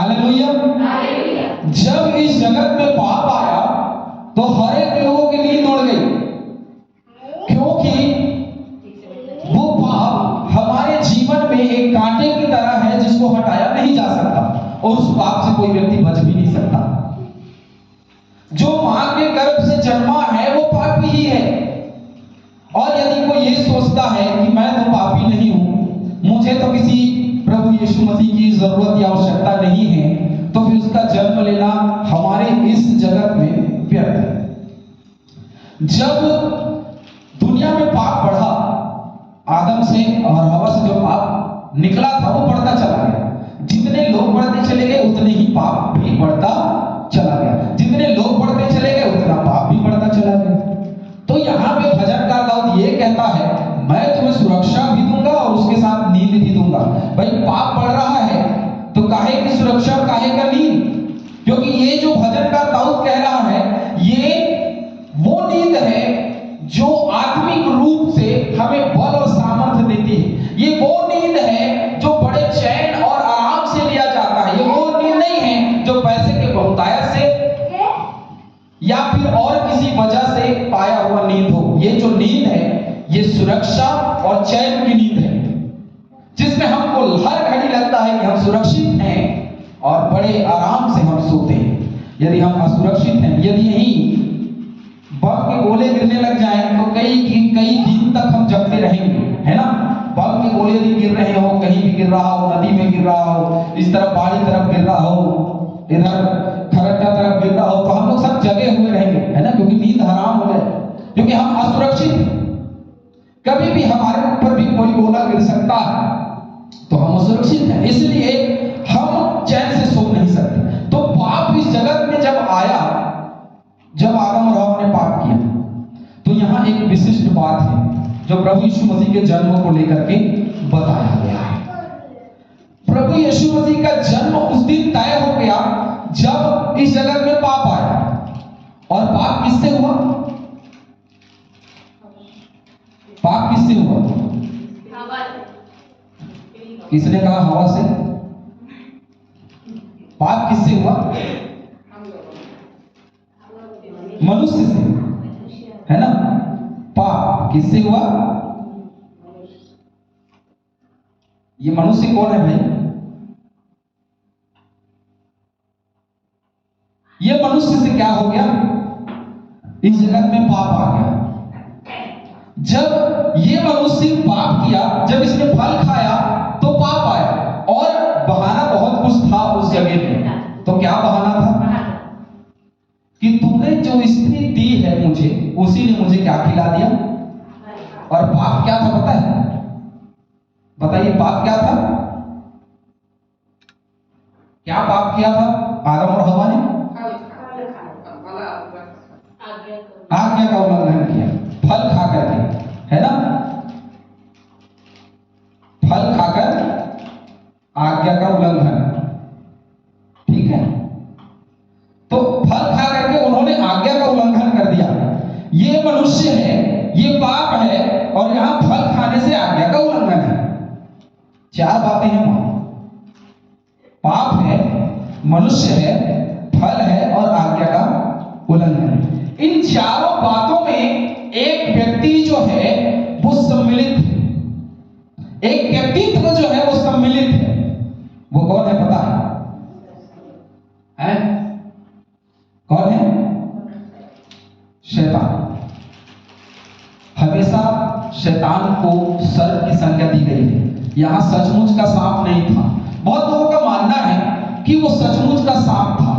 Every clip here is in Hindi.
हालेलुया। जब इस जगत में पाप आया तो हर एक लोगों की नींद उड़ गई, क्योंकि वो पाप हमारे जीवन में एक कांटे की तरह है जिसको हटाया नहीं जा सकता, और उस पाप से कोई व्यक्ति बच भी नहीं सकता। जो मां के गर्भ से जन्मा है वो पापी ही है, और यदि कोई ये सोचता है कि मैं तो पापी नहीं हूं, मुझे तो किसी प्रभु यीशु मसीह की जरूरत या आवश्यकता नहीं है, तो फिर उसका जन्म लेना हमारे इस जगत में व्यर्थ है। जब दुनिया में पाप बढ़ा, आदम से और हवा से जो पाप निकला था वो बढ़ता चला गया। जितने लोग बढ़ते चले गए उतने ही पाप भी बढ़ता चला गया, जितने लोग बढ़ते चले गए उतना पाप भी बढ़ता चला गया। तो यहाँ पे भजनकार दाऊद ये कहता है, मैं तुम्हें सुरक्षा भी दूंगा और उसके साथ नींद भी दूंगा। भाई पाप बढ़ रहा है तो काहे की सुरक्षा और काहे का नींद? क्योंकि ये जो भजनकार दाऊद कह रहा है ये वो नींद है जो आत्मिक रूप से हमें बल और सामर्थ्य देती है। ये वो नींद है जो बड़े चैन और आराम से लिया जाता है। ये वो नींद नहीं है जो पैसे के बहुतायत से या फिर और किसी वजह से पाया हुआ नींद हो। ये जो नींद है ये सुरक्षा और चैन की नींद है, जिसमें हमको हर घड़ी लगता है कि हम सुरक्षित हैं और बड़े आराम से हम सोते हैं। यदि हम असुरक्षित हैं, यदि यही बम के गोले गिरने लग जाएं तो कई दिन तक हम जगते रहेंगे, है ना। बम के गोले यदि गिर रहे हो, कहीं भी गिर रहा हो, नदी में गिर रहा हो, इस तरफ पहाड़ी तरफ गिर रहा हो, इधर खरट्टा तरफ गिर रहा हो, तो हम लोग सब जगे हुए रहेंगे, है ना, क्योंकि नींद हराम हो जाए, क्योंकि हम असुरक्षित हैं। कभी भी हमारे ऊपर भी कोई गोला गिर सकता है तो हम असुरक्षित हैं, इसलिए हम चैन से सो नहीं सकते। तो पाप इस जगत में जब आया, जब आदम और हवा ने पाप किया, तो यहाँ एक विशिष्ट बात है जो प्रभु यीशु मसीह के जन्म को लेकर के बताया गया है। प्रभु यीशु मसीह का जन्म उस दिन तय हो गया जब इस जगत में पाप आया। और पाप किससे हुआ? पाप किससे हुआ? किसने कहा हवा से? पाप किससे हुआ? मनुष्य से, है ना। पाप किससे हुआ? ये मनुष्य कौन है भाई? ये मनुष्य से क्या हो गया? इस जगत में पाप आ गया। जब ये मनुष्य पाप किया, जब इसने फल खाया तो पाप आया, और बहाना बहुत कुछ था उस जगह में। तो क्या बहाना था? कि तुमने जो स्त्री दी है मुझे, उसी ने मुझे क्या खिला दिया। और पाप क्या था पता है? बताइए पाप क्या था? क्या पाप किया था आदम और हवा ने? आज्ञा का उल्लंघन किया, फल खा करके, है ना। फल खाकर आज्ञा का उल्लंघन, ठीक है। तो फल खा करके उन्होंने आज्ञा का उल्लंघन कर दिया। ये मनुष्य है, ये पाप है, और यहां फल खाने से आज्ञा का उल्लंघन है। चार बातें हैं वहां। पाप है, मनुष्य है, फल है और आज्ञा का उल्लंघन है। इन चारों बातों में एक व्यक्ति जो है वो सम्मिलित है, एक व्यक्तित्व जो है वो सम्मिलित है। वो कौन है पता है? कौन है? शैतान। हमेशा शैतान को सर्प की संज्ञा दी गई है। यहां सचमुच का सांप नहीं था। बहुत लोगों का मानना है कि वो सचमुच का सांप था,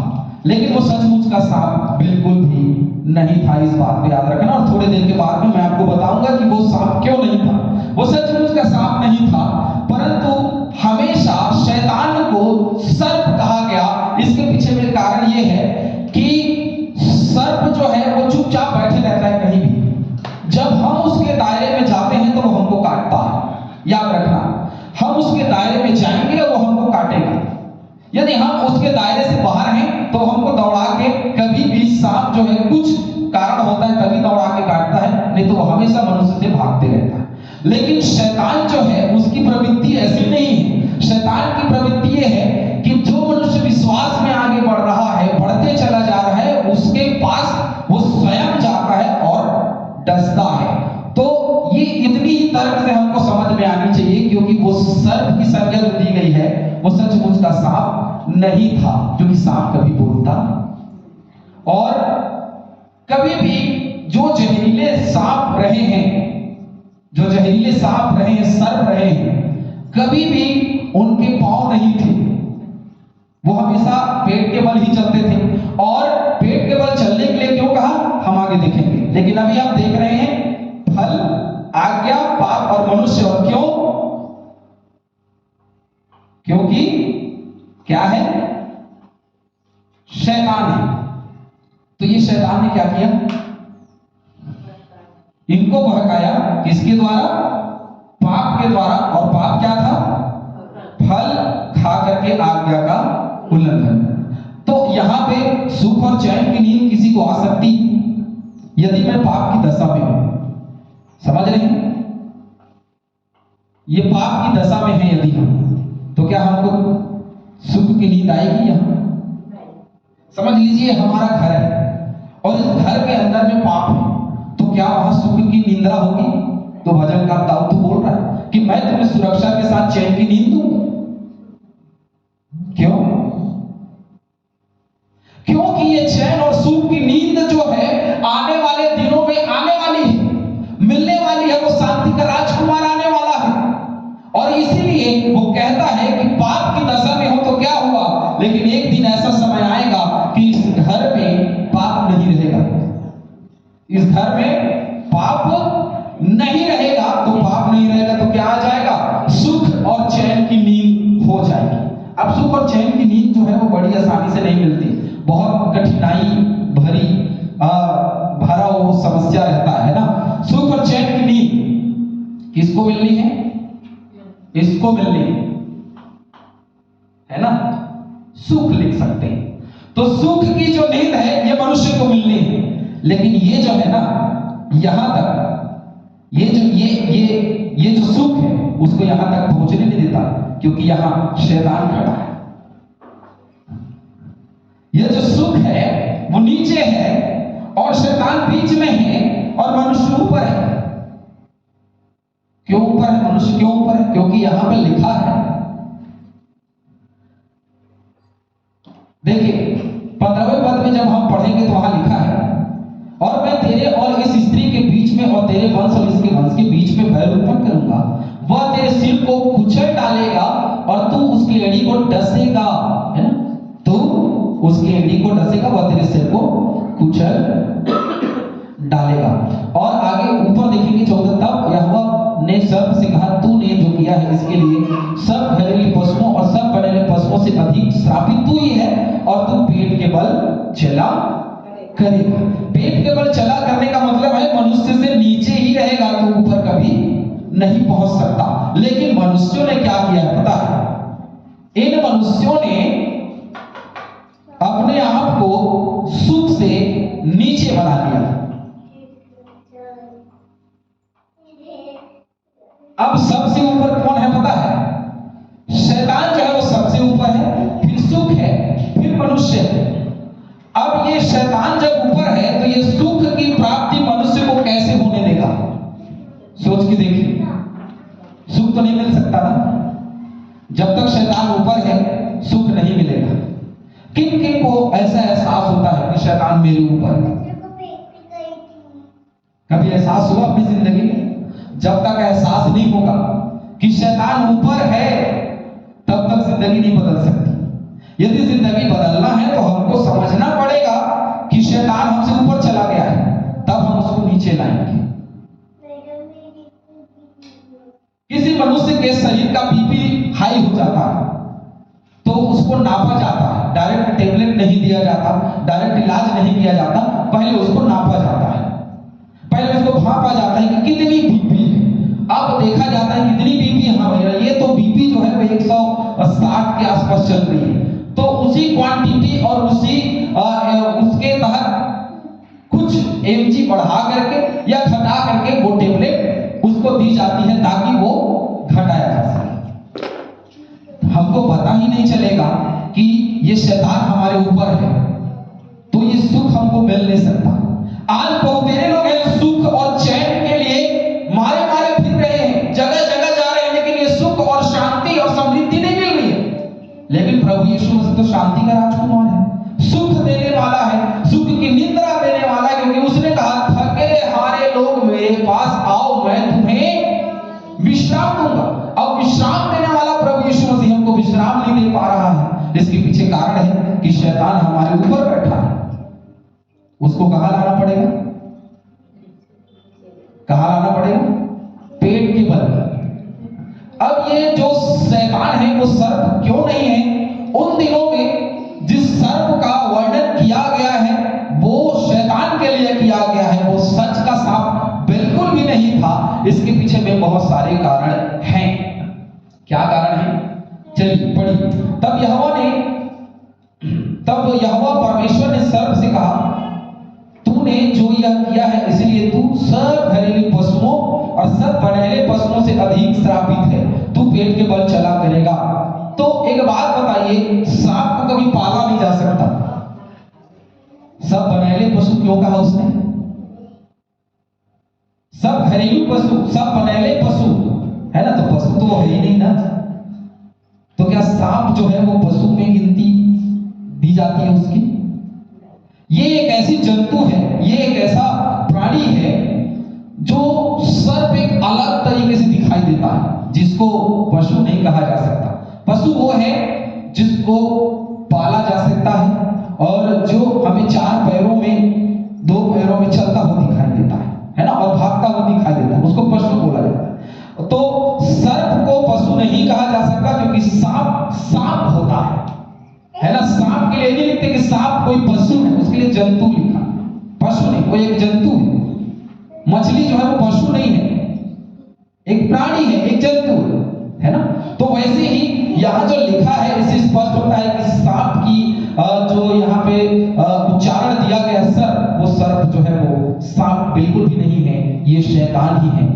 लेकिन वो सचमुच का सांप बिल्कुल भी नहीं था। इस बात पे याद रखना, और थोड़ी देर के बाद में मैं आपको बताऊंगा कि वो सांप क्यों नहीं था। वो सचमुच का सांप नहीं था, परंतु हमेशा शैतान को सर्प कहा गया। इसके पीछे में कारण ये है कि सर्प जो है वो चुपचाप बैठे रहता है कहीं भी। जब हम उसके दायरे में जाते हैं तो वो हमको काटता है। याद रखना, हम उसके दायरे में जाएंगे और वो हमको काटेगा। यदि हम उसके दायरे से बाहर हैं तो हमको दौड़ा के, कभी भी सांप जो है कुछ कारण होता है तभी दौड़ा के काटता है, नहीं तो वो हमेशा मनुष्य से भागते रहता है। लेकिन शैतान जो है उसकी प्रवृत्ति ऐसी नहीं है। शैतान की प्रवृत्ति ये है कि जो मनुष्य सर्प की संज्ञा जो दी गई है वो सचमुच का सांप नहीं था, क्योंकि सांप कभी बोलता और कभी भी जो जहरीले सांप रहे हैं, जो जहरीले सांप रहे हैं, सर्प रहे हैं, कभी भी उनके पांव नहीं थे। वो हमेशा पेट के बल ही चलते थे। और पेट के बल चलने के लिए क्यों कहा, हम आगे देखेंगे। लेकिन अभी हम देख रहे हैं फल, आज्ञा, पाप और मनुष्य। और क्यों? क्योंकि क्या है, शैतान है। तो ये शैतान ने क्या किया, इनको बहकाया, किसके द्वारा, पाप के द्वारा। और पाप क्या था, फल खा करके आज्ञा का उल्लंघन। तो यहां पे सुख और चैन की नींद किसी को आ सकती यदि मैं पाप की दशा में हूं। समझ रहे हैं, ये पाप की दशा में है यदि हम, तो क्या हमको सुख की नींद आएगी? यहां समझ लीजिए हमारा घर है और इस घर के अंदर में पाप है, तो क्या वहां सुख की निंद्रा होगी? तो भजन का दाऊद तो बोल रहा है कि मैं तुम्हें सुरक्षा के साथ चैन की नींद दूंगा। क्यों? क्योंकि ये चैन और सुख की नींद जो है आने वाले दिनों में आने वाली है, मिलने वाली है। वो शांति का राजकुमार आने वाला है। और इसीलिए वो कहता है कि पाप की दशा में हो तो क्या हुआ, लेकिन एक दिन ऐसा समय आएगा कि इस घर में पाप नहीं रहेगा। इस घर में पाप नहीं रहेगा। तो पाप नहीं रहेगा तो क्या आ जाएगा, सुख और चैन की नींद हो जाएगी। अब सुख और चैन की नींद जो है वो बड़ी आसानी से नहीं मिलती, बहुत कठिनाई भरी भरा वो समस्या रहता है ना। सुख और चैन की नींद किसको मिलनी है, इसको मिलनी है ना। सुख लिख सकते हैं। तो सुख की जो नींद है ये मनुष्य को मिलनी है। लेकिन ये जो है ना, यहां तक ये जो सुख है उसको यहां तक पहुंचने नहीं देता, क्योंकि यहां शैतान खड़ा है। ये जो सुख है वो नीचे है और शैतान बीच में है और मनुष्य ऊपर है। क्यों ऊपर है, मनुष्य क्यों ऊपर है? क्योंकि यहां पे लिखा है, देखिए 15वें पद में जब हम पढ़ेंगे तो वहां लिखा है, और मैं तेरे और इस स्त्री के बीच में और तेरे वंश और इसके वंश के बीच में बैर उत्पन्न करूंगा। वह तेरे सिर को कुचल डालेगा और तू उसकी एड़ी को डसेगा, है ना। तू उसकी एड़ी को डसेगा, वह तेरे सिर को कुचल डालेगा। और आगे ऊपर देखेंगे 14, तब यहोवा ने सर्प से कहा, तूने जो किया है इसके लिए सब घरेलू पशुओं और सब बनेले पशुओं से अधिक श्रापित तू ही है, और तू पेट के बल चला करेगा। पेट के बल चला करने का मतलब है मनुष्य से नीचे ही रहेगा, तो ऊपर कभी नहीं पहुंच सकता। लेकिन मनुष्यों ने क्या किया पता है, इन मनुष्यों ने अपने आप को सुख से नीचे बना लिया। अब सबसे ऊपर कौन है पता है, शैतान जो है वो सबसे ऊपर है, फिर सुख है, फिर मनुष्य है। अब ये शैतान जब ऊपर है तो ये सुख की प्राप्ति मनुष्य को कैसे होने देगा? सोच के देखिए, सुख तो नहीं मिल सकता ना। जब तक शैतान ऊपर है सुख नहीं मिलेगा। किन किन को ऐसा एहसास होता है कि शैतान मेरे ऊपर है? कभी एहसास हुआ अपनी जिंदगी में? जब तक एहसास नहीं होगा कि शैतान ऊपर है तब तक जिंदगी नहीं बदल सकती। यदि जिंदगी बदलना है तो हमको समझना पड़ेगा कि शैतान हमसे ऊपर चला गया है, तब हम उसको नीचे लाएंगे। किसी मनुष्य के शरीर का बीपी हाई हो जाता है तो उसको नापा जाता है, डायरेक्ट टेबलेट नहीं दिया जाता, डायरेक्ट इलाज नहीं किया जाता, पहले उसको नापा जाता है, पहले उसको भापा जाता है कि कितनी बीपी है। अब देखा जाता है कितनी बीपी, हाँ भैया ये तो बीपी जो है वो 160 के आसपास चल रही है। तो उसी क्वांटिटी और उसके तहत कुछ mg बढ़ा करके या घटा करके वो टेबलेट उसको दी जाती है ताकि वो घटाया जा सके। हमको पता ही नहीं चलेगा कि ये शैतान हमारे ऊपर है, तो ये सुख हमको मिल नहीं सकता। आज बहुतेरे लोग हैं सुख और चैन के लिए मारे मारे फिर रहे हैं, जगह जगह जा रहे हैं, लेकिन ये सुख और शांति लेकिन प्रभु यीशु मसीह तो शांति का राजकुमार है, सुख देने वाला है, सुख की निद्रा देने वाला है, क्योंकि उसने कहा थके हारे लोग मेरे पास आओ, मैं तुम्हें विश्राम दूंगा। अब विश्राम देने वाला प्रभु यीशु मसीह हमको विश्राम नहीं दे पा रहा है। इसके पीछे कारण है कि शैतान हमारे ऊपर बैठा है। उसको कहां लाना पड़ेगा? कहां लाना पड़ेगा? पेट के बल। अब ये जो शैतान है वो सर्प क्यों नहीं है? उन दिनों में जिस सर्प का वर्णन किया गया है वो शैतान के लिए किया गया है, वो सच का सांप बिल्कुल भी नहीं था। इसके पीछे में बहुत सारे कारण हैं। क्या कारण है? चलिए पढ़िए। तब यहोवा परमेश्वर ने सर्प से कहा, तूने जो यह किया है इसलिए तू सब घरेलू पशुओं और सब बनेले पशुओं से अधिक श्रापित है, तू पेट के बल चला करेगा। तो एक बात बताइए, सांप को कभी पाला नहीं जा सकता। सब बनेले पशु क्यों कहा उसने? सब घरेलू पशु, सब बनेले पशु है ना, तो पशु तो है ही नहीं ना। तो क्या सांप जो है वो पशु में गिनती दी जाती है उसकी? ये एक ऐसी जंतु है, ये एक ऐसा प्राणी है जो सर्प एक अलग तरीके से दिखाई देता है, जिसको पशु नहीं कहा जा सकता। पशु वो है जिसको पाला जा सकता है और जो हमें चार पैरों में, दो पैरों में चलता हुआ दिखाई देता है ना, और भागता हुआ दिखाई देता है, उसको पशु बोला जाता है। तो सर्प को पशु नहीं कहा जा सकता, क्योंकि सांप सांप होता है ना। सांप के लिए नहीं लिखते कि सांप कोई पशु है, उसके लिए जंतु लिखा, पशु नहीं, वो एक जंतु है। मछली जो है वो पशु नहीं है, एक प्राणी है, एक जंतु है ना। तो वैसे ही यहाँ जो लिखा है इससे स्पष्ट होता है कि सांप की जो यहाँ पे उच्चारण दिया गया सर्प, वो सर्प जो है वो सांप बिल्कुल भी नहीं है, ये शैतान ही है।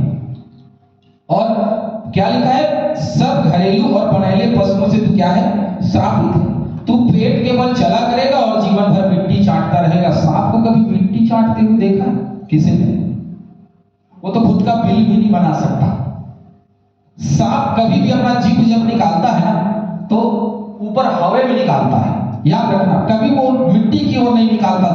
और क्या लिखा है? सब घरेलू और बनेले पशुओं से तू क्या है? श्रापित है। तू पेट के बल चला करेगा और जीवन भर मिट्टी चाटता रहेगा। सांप को कभी मिट्टी चाटते हुए देखा किसी ने? वो तो खुद का बिल भी नहीं बना सकता। सांप कभी भी अपना जीभ जब निकालता है ना तो ऊपर हवा में निकालता है, याद रखना, कभी वो मिट्टी की ओर नहीं निकालता।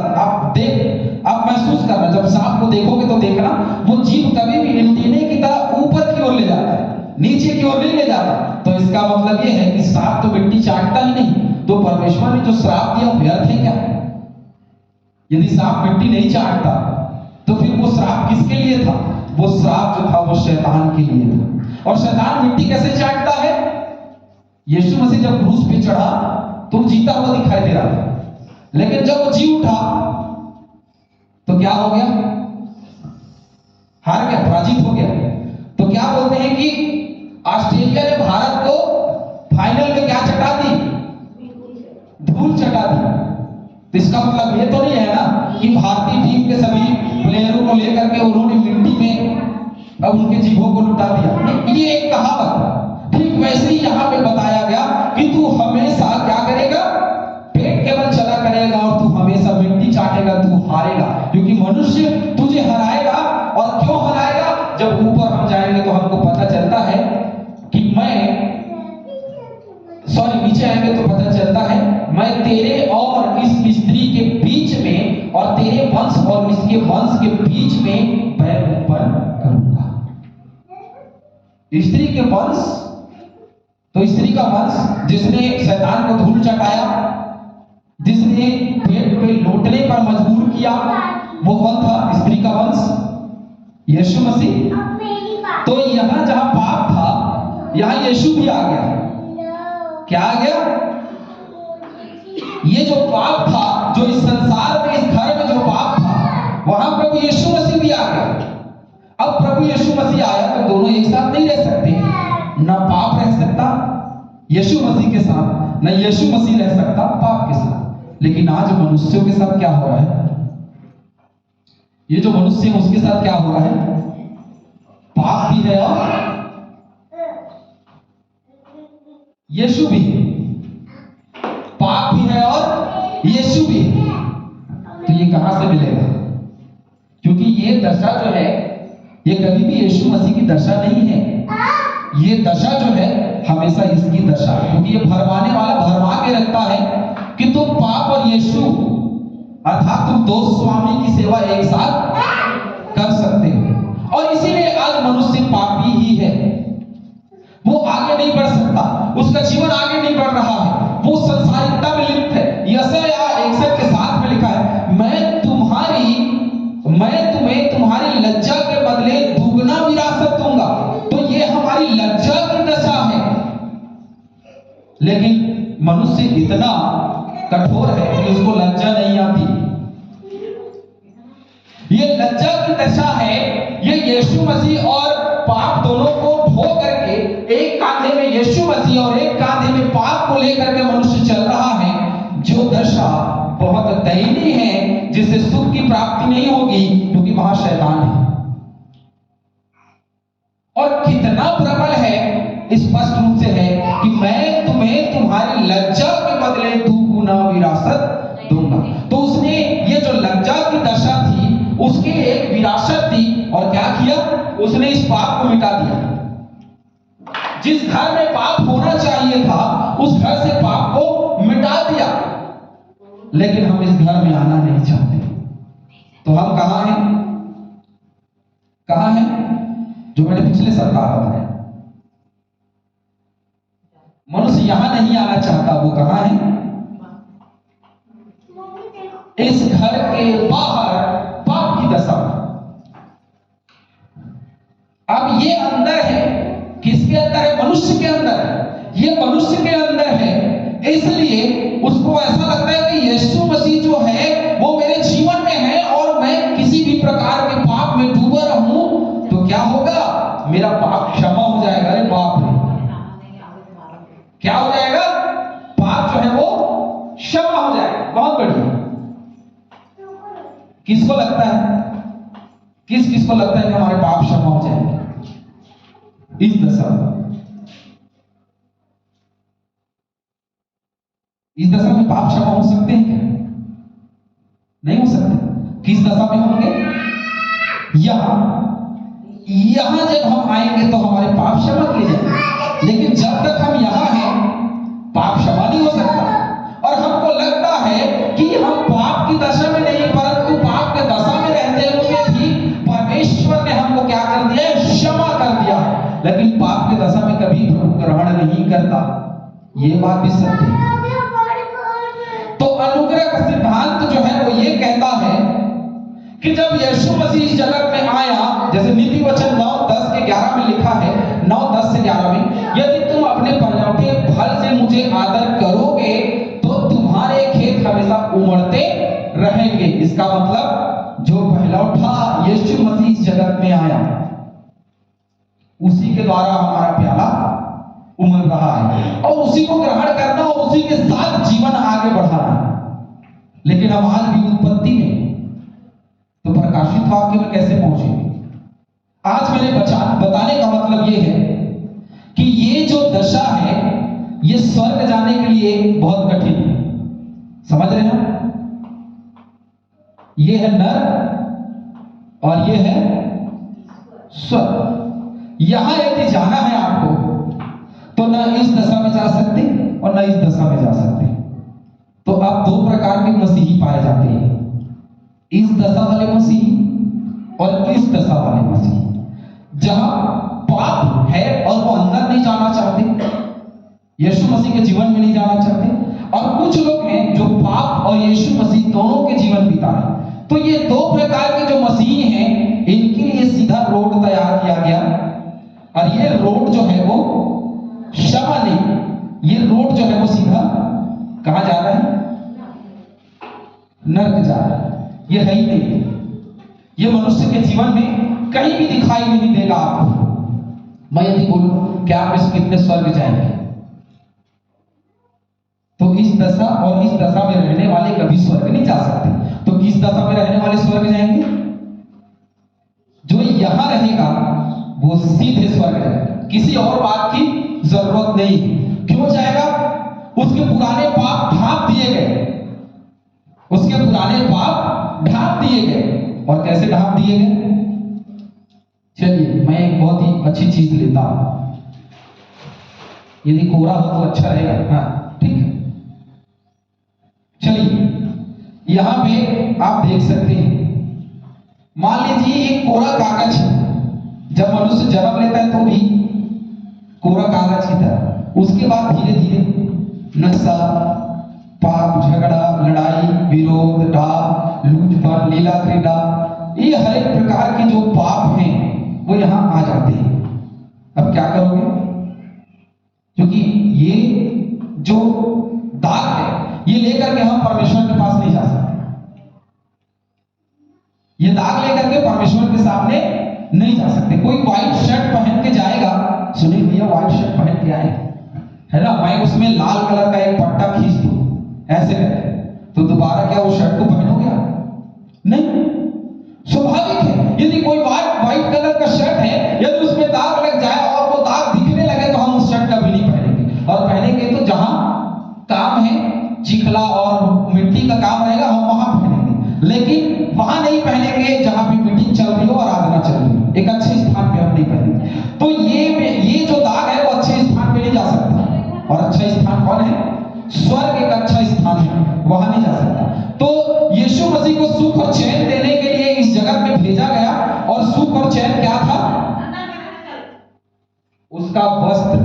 आप महसूस करना, जब सांप को देखोगे तो देखना वो जीभ कभी भी एंटीने की तरह ऊपर की ओर ले जाता है, नीचे की ओर नहीं ले जाता। तो इसका मतलब ये है कि सांप तो मिट्टी चाटता ही नहीं, तो परमेश्वर ने जो श्राप दिया व्यर्थ है क्या? यदि सांप मिट्टी नहीं चाटता तो फिर वो श्राप किसके लिए था? वो श्राप जो था वो शैतान के लिए था। और शैतान मिट्टी कैसे चाटता है? यीशु मसीह जब क्रूस पे चढ़ा तो जीता हुआ दिखाई दे रहा था, लेकिन जब वो जी उठा तो क्या हो गया? हार गया, पराजित हो गया। तो क्या बोलते हैं कि ऑस्ट्रेलिया ने भारत को फाइनल में क्या चटा दी? धूल चटा दी। तो इसका मतलब ये तो नहीं है ना कि भारतीय टीम के सभी प्लेयरों को लेकर के उन्होंने मिट्टी में अब उनके जीभों को लुटा दिया। ये एक कहावत। ठीक वैसे ही यहाँ पे बताया गया कि तू हमेशा क्या करेगा? पेट के बल चला करेगा और तू हमेशा मिट्टी चाटेगा, तू हारेगा। क्योंकि मनुष्य तुझे हराएगा। और क्यों हराएगा? जब ऊपर हम जाएंगे तो हमको पता चलता है कि नीचे आएंगे तो पता चलता है मैं तेरे और इस स्त्री के बीच में और तेरे वंश और इसके वंश के बीच में पैर उत्पन्न करूंगा। स्त्री के वंश, तो स्त्री का वंश जिसने शैतान को धूल चटाया, जिसने पेट पे लौटने पर मजबूर किया, वो कौन था? स्त्री का वंश यीशु मसीह। तो यहां जहां पाप था यहां यीशु भी आ गया। क्या आ गया? ये जो पाप था, जो इस संसार में, इस घर में जो पाप था, वहां प्रभु यीशु मसीह भी आ गया। अब प्रभु यीशु मसीह आया तो दोनों एक साथ नहीं रह सकते। ना पाप रह सकता यीशु मसीह के साथ, न यीशु मसीह रह सकता पाप के साथ। लेकिन आज मनुष्यों के साथ क्या हो रहा है? ये जो मनुष्य है उसके साथ क्या हो रहा है? पाप भी है और यीशु भी है। पाप भी है और यीशु भी है। तो ये कहां से मिलेगा? क्योंकि ये दशा जो है ये कभी भी यीशु मसीह की दशा नहीं है। ये दशा जो है हमेशा इसकी दशा, क्योंकि ये भरमाने वाला भरमा के रखता है कि तुम पाप और यीशु अर्थात तुम दो स्वामी की सेवा एक साथ कर सकते हो। और इसीलिए आज मनुष्य पापी ही है, वो आगे नहीं बढ़ सकता, उसका जीवन आगे नहीं बढ़ रहा है, वो संसारिकता में लिप्त है। यशायाह 61 के 7 में लिखा है, मैं तुम्हें तुम्हारी लज्जा के बदले दुगना विरासत दूंगा। तो ये हमारी लज्जा की दशा है, लेकिन मनुष्य इतना कठोर है कि उसको लज्जा नहीं आती। ये लज्जा की दशा है, ये यीशु मसीह और पाप दोनों को ढो करके एक कांधे में यीशु मसीह और एक कांधे में पाप को लेकर के मनुष्य चल रहा है, जो दशा बहुत दयनीय है, जिससे सुख की प्राप्ति नहीं होगी, क्योंकि वहां शैतान है। और कितना प्रबल है, स्पष्ट रूप से है कि मैं तुम्हें तुम्हारी लज्जा के बदले दुगुना विरासत दूंगा। तो उसने ये जो लज्जा की दशा थी उसकी एक विरासत थी, और क्या किया, उसने इस पाप को मिटा दिया। जिस घर में पाप होना चाहिए था उस घर से पाप को मिटा दिया। लेकिन हम इस घर में आना नहीं चाहते, तो हम कहां हैं? कहां हैं? जो मैंने पिछले सप्ताह बताया, मनुष्य यहां नहीं आना चाहता, वो कहां है? इस घर के बाहर पाप की दशा। अब ये अंदर है, किसके अंदर है? मनुष्य के अंदर है। ये मनुष्य के अंदर है, इसलिए उसको ऐसा लगता है कि यीशु मसीह जो है वो मेरे जीवन में है, और मैं किसी भी प्रकार के पाप में डूबा रहूं तो क्या होगा, मेरा पाप क्षमा हो जाएगा। अरे बाप रे, क्या हो जाएगा? पाप जो है वो क्षमा हो जाएगा। बहुत बढ़िया। किसको लगता है, किसको लगता है कि हमारे पाप क्षमा हो जाएंगे इस दशा में? इस दशा में पाप क्षमा हो सकते हैं क्या? नहीं हो सकते। किस दशा में होंगे? यहां जब हम आएंगे तो हमारे पाप क्षमा किए जाएंगे, लेकिन जब तक हम यहां हैं पाप क्षमा नहीं हो सकता। और हमको लगता है कि हम पाप की दशा में नहीं, परंतु पाप के दशा में रहते हुए भी परमेश्वर ने हमको क्या कर दिया है? क्षमा कर दिया है। लेकिन पाप की दशा में कभी प्रभु ग्रहण नहीं करता, ये बात भी सत्य है। तो अनुग्रह का सिद्धांत जो है वो ये कहता है कि जब यीशु मसीह इस जगत में आया, जैसे नीति वचन 9:10 के 11 में लिखा है, 9:10 से 11 में, यदि तुम अपने पहलौठे फल से मुझे आदर करोगे तो तुम्हारे खेत हमेशा उमड़ते रहेंगे। इसका मतलब जो पहलौठा यीशु मसीह इस जगत में आया, उसी के द्वारा हमारा प्याला उमड़ रहा है, और उसी को ग्रहण करना और उसी के साथ जीवन आगे बढ़ाना है। लेकिन हम आज भी उत्पत्ति में, तो प्रकाशित वाक्य में कैसे पहुंचेंगे? आज मैंने बताने का मतलब ये है कि ये जो दशा है ये स्वर्ग जाने के लिए बहुत कठिन है। समझ रहे हैं? ये है नर और ये है स्वर्ग। यहां यदि जाना है आपको तो न इस दशा में जा सकते और न इस दशा में जा सकते। तो अब दो प्रकार के मसीही पाए जाते हैं, इस दशा वाले मसीह और इस दशा वाले मसीह, जहां पाप है और वो अंदर नहीं जाना चाहते, यीशु मसीह के जीवन में नहीं जाना चाहते, और कुछ लोग हैं जो पाप और यीशु मसीह दोनों के जीवन बिता रहे। तो ये दो प्रकार के जो मसीह हैं, इनके लिए सीधा रोड तैयार किया गया, और ये रोड जो है वो क्षमा नहीं, ये रोड जो है वो सीधा कहां जा रहा है? नरक जा रहा है। ये है ही नहीं, ये मनुष्य के जीवन में कहीं भी दिखाई नहीं देगा आपको। मैं यदि बोलूं कि आप इस कितने स्वर्ग जाएंगे, तो इस दशा और इस दशा में रहने वाले कभी स्वर्ग नहीं जा सकते। तो किस दशा में रहने वाले स्वर्ग जाएंगे? जो यहां रहेगा वो सीधे स्वर्ग जाएगा, किसी और बात की जरूरत नहीं। क्यों जाएगा? उसके पुराने पाप ढांप दिए गए, उसके पुराने पाप ढांप दिए गए। और कैसे ढांप दिए गए? चलिए मैं एक बहुत ही अच्छी चीज लेता हूं। यदि कोरा हो तो अच्छा रहेगा। हाँ ठीक है, चलिए यहां पे आप देख सकते हैं, मान लीजिए एक कोरा कागज है, जब मनुष्य जन्म लेता है तो भी कोरा कागज की तरह, उसके बाद धीरे धीरे नशा, पाप, झगड़ा, लड़ाई, विरोध, डाह, लूटपाट, लीला क्रीड़ा, ये हर एक प्रकार के जो पाप हैं वो यहां आ जाते हैं। अब क्या करोगे? क्योंकि ये जो दाग है ये लेकर के हम परमेश्वर के पास नहीं जा सकते, ये दाग लेकर के परमेश्वर के सामने नहीं जा सकते। कोई व्हाइट शर्ट पहन के जाएगा, सुनिए भैया व्हाइट शर्ट पहन के आए है ना, मैं उसमें लाल कलर का एक पट्टा खींच दूं ऐसे करके, तो दोबारा क्या वो शर्ट को पहनोगे आप? नहीं। स्वाभाविक है, यदि कोई व्हाइट कलर का शर्ट है, यदि उसमें दाग लग जाए और वो दाग दिखने लगे तो हम उस शर्ट का भी नहीं पहनेंगे, और पहनेंगे तो जहां काम है चिखला और मिट्टी का काम रहेगा हम वहां पहनेंगे, लेकिन वहां नहीं पहनेंगे जहां भी मीटिंग चल रही हो, आराधना चल रही हो, एक अच्छे स्थान पे हम नहीं पहनेंगे। तो ये जो दाग है वो अच्छे स्थान पे नहीं जा सकता, और अच्छा स्थान कौन है? स्वर्ग एक अच्छा स्थान है, वहां नहीं जा सकता। तो यीशु मसीह को सुख और चैन देने के लिए इस जगत में भेजा गया, और सुख और चैन क्या था? उसका वस्त्र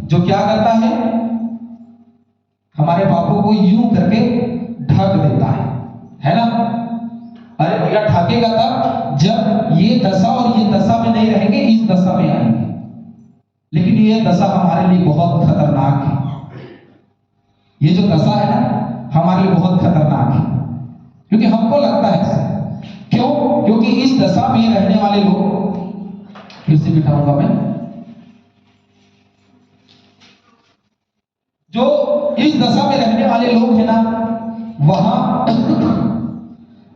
जो क्या करता है, हमारे पापों को यूं करके ढक देता है ना। अरे भैया ढकेगा तब जब ये दशा और ये दशा में नहीं रहेंगे, इस दशा में आएंगे, लेकिन ये दशा हमारे लिए बहुत खतरनाक है। ये जो दशा है ना हमारे लिए बहुत खतरनाक है, क्योंकि हमको लगता है ऐसा। क्यों? क्योंकि इस दशा में रहने वाले लोग, फिर से बिठाऊंगा मैं, जो इस दशा में रहने वाले लोग हैं ना,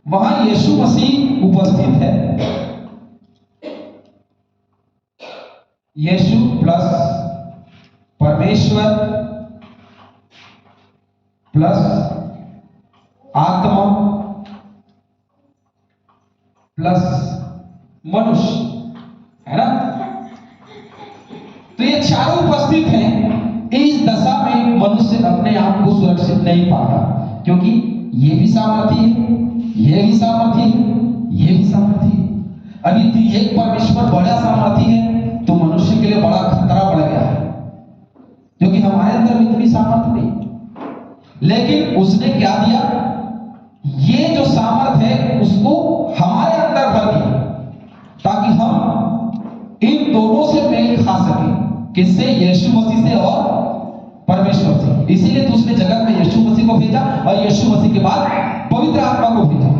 वहां यीशु मसीह उपस्थित है। यीशु प्लस परमेश्वर प्लस आत्मा प्लस मनुष्य है ना, तो ये चारों उपस्थित हैं। इस दशा में मनुष्य अपने आप को सुरक्षित नहीं पाता, क्योंकि ये भी सामर्थी है, ये भी सामर्थी है, ये भी सामर्थी है। अभी एक परमेश्वर बड़ा सामर्थी है तो मनुष्य के लिए बड़ा खतरा बढ़ गया है, क्योंकि हमारे अंदर भी इतनी सामर्थ्य नहीं। लेकिन उसने क्या दिया? ये जो सामर्थ्य है उसको हमारे अंदर भर दिया, ताकि हम इन दोनों से मेल खा सके। किससे? यीशु मसीह से और परमेश्वर से। इसीलिए तो उसने जगत में यीशु मसीह को भेजा, और यीशु मसीह के बाद पवित्र आत्मा को भेजा,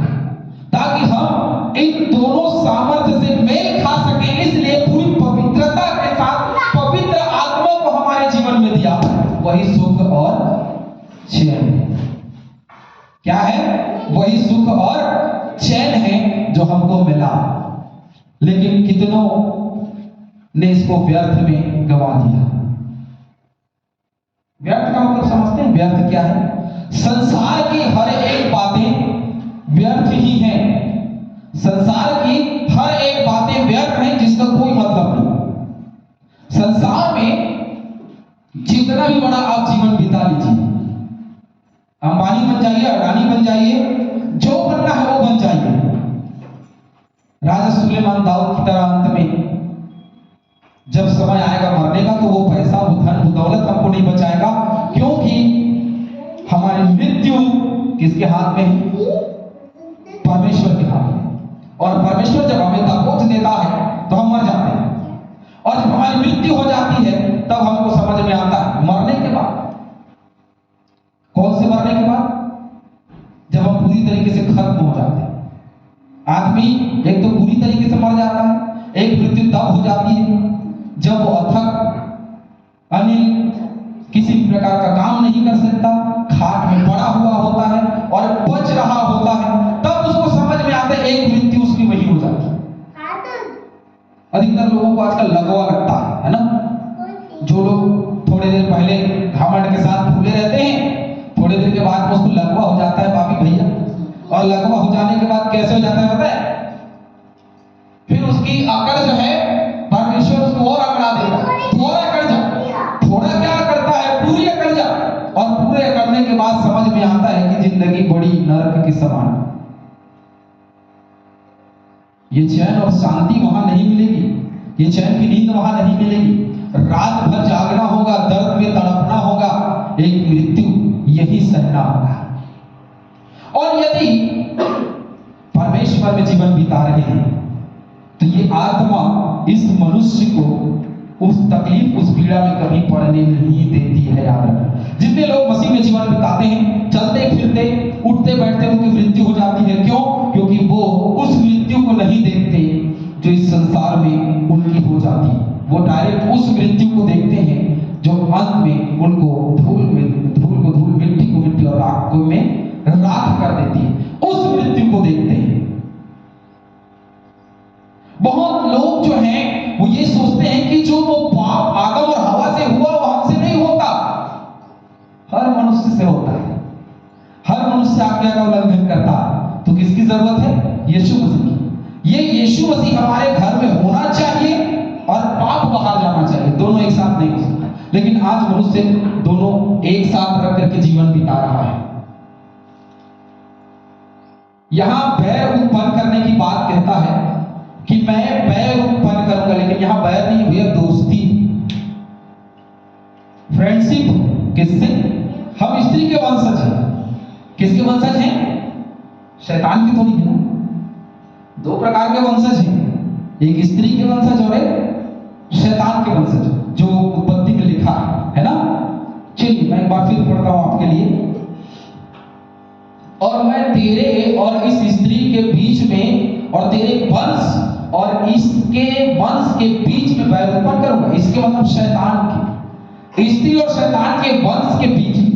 ताकि हम इन दोनों सामर्थ्य से मेल खा सके। इसलिए पूरी पवित्रता के साथ पवित्र आत्मा को हमारे जीवन में दिया, वही सुख और चैन। क्या है? वही सुख और चैन है जो हमको मिला, लेकिन कितनों ने इसको व्यर्थ में गंवा दिया। व्यर्थ का मतलब समझते हैं? व्यर्थ क्या है? संसार की हर एक बातें व्यर्थ ही हैं। संसार की हर एक बातें व्यर्थ हैं, जिसका कोई मतलब नहीं। संसार में जितना भी बड़ा आप जीवन बिता लीजिए, अंबानी बन जाइए, अडानी बन जाइए, जो बनना है वो बन जाइए, राजा सुलेमान दाऊद की तरह अंत में जब समय आएगा मरने का, तो वो पैसा, वो धन, वो दौलत हमको नहीं बचाएगा, क्योंकि हमारी मृत्यु किसके हाथ में है? परमेश्वर के हाथ में। और परमेश्वर जब हमें दबोच देता है तो हम मर जाते हैं, और जब हमारी मृत्यु हो जाती है तब हमको समझ में आता है मरने के बाद। कौन से मरने के बाद? जब हम पूरी तरीके से खत्म हो जाते हैं। आदमी एक तो पूरी तरीके से मर जाता है, एक मृत्यु तब हो जाती है जब वो अथक अनिल किसी प्रकार का काम नहीं कर सकता, खाट में पड़ा हुआ होता है और बच रहा होता है, तब उसको समझ में आता है एक मृत्यु उसकी वही हो जाती है। अधिकतर लोगों को आजकल लगवा लगता है ना। जो लोग थोड़े देर पहले घमंड के साथ भूले रहते हैं, थोड़े देर के बाद उसको लगवा हो जाता है पापी भैया। और लगवा हो जाने के बाद कैसे हो जाता है पता है? फिर उसकी अकड़ जो है परमेश्वर उसको और अकड़ा देगा। थोड़ा अकड़ जा, थोड़ा क्या के बाद समझ में आता है कि जिंदगी बड़ी नरक के समान। ये चैन और शांति वहां नहीं मिलेगी, ये चैन की नींद वहां नहीं मिलेगी। रात भर जागना होगा, दर्द में तड़पना होगा, एक मृत्यु यही सहना होगा। और यदि परमेश्वर में जीवन बिता रहे हैं तो ये आत्मा इस मनुष्य को उस तकलीफ, उस पीड़ा में कभी पड़ने नहीं देती है। याद रखना, जितने लोग मसीह में जीवन बिताते हैं, चलते फिरते उठते बैठते उनकी मृत्यु हो जाती है। क्यों? क्योंकि वो उस मृत्यु को नहीं देखते जो इस संसार में उनकी हो जाती है। वो डायरेक्ट उस मृत्यु को देखते हैं जो अंत में उनको धूल को धूल, मिट्टी को मिट्टी और राख को में राख कर देती है। उस मृत्यु को देखते हैं। बहुत लोग जो हैं वो ये सोचते हैं कि जो वो पाप आदम और हवा से हुआ वो हमसे नहीं होता, हर मनुष्य से होता है। हर मनुष्य आज्ञा का उल्लंघन करता है। तो किसकी जरूरत है? यीशु मसीह की। ये यीशु मसीह हमारे घर में होना चाहिए और पाप बाहर जाना चाहिए। दोनों एक साथ नहीं हो सकता, लेकिन आज मनुष्य दोनों एक साथ रख करके जीवन बिता रहा है। यहां बैर उत्पन्न करने की बात कहता है कि मैं बैर उत्पन्न करूंगा, लेकिन यहां बैर नहीं भैया, दोस्ती, फ्रेंडशिप। किससे? हम स्त्री के वंशज हैं। किसके वंशज हैं? शैतान की तो नहीं है ना। दो प्रकार के वंशज हैं, एक स्त्री के वंशज और एक शैतान के वंशज, जो उत्पत्ति में लिखा है ना। चलिए मैं एक बार फिर पढ़ता हूं आपके लिए। और मैं तेरे और इस स्त्री के बीच में और तेरे वंश और इसके वंश के बीच में बैर उत्पन्न करूंगा। इसके मतलब शैतान की, स्त्री और शैतान के वंश के बीच में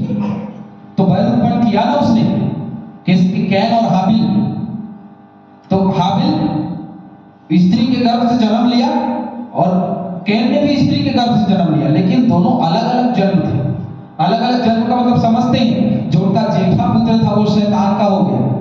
तो बैर उत्पन्न किया ना उसने, किसके? कैन और हाबिल। तो हाबिल स्त्री के गर्भ से जन्म लिया और कैन ने भी स्त्री के गर्भ से जन्म लिया, लेकिन दोनों अलग अलग जन्म थे। अलग अलग जन्म का मतलब समझते हैं, जो उनका जेठा पुत्र था वो शैतान का हो गया।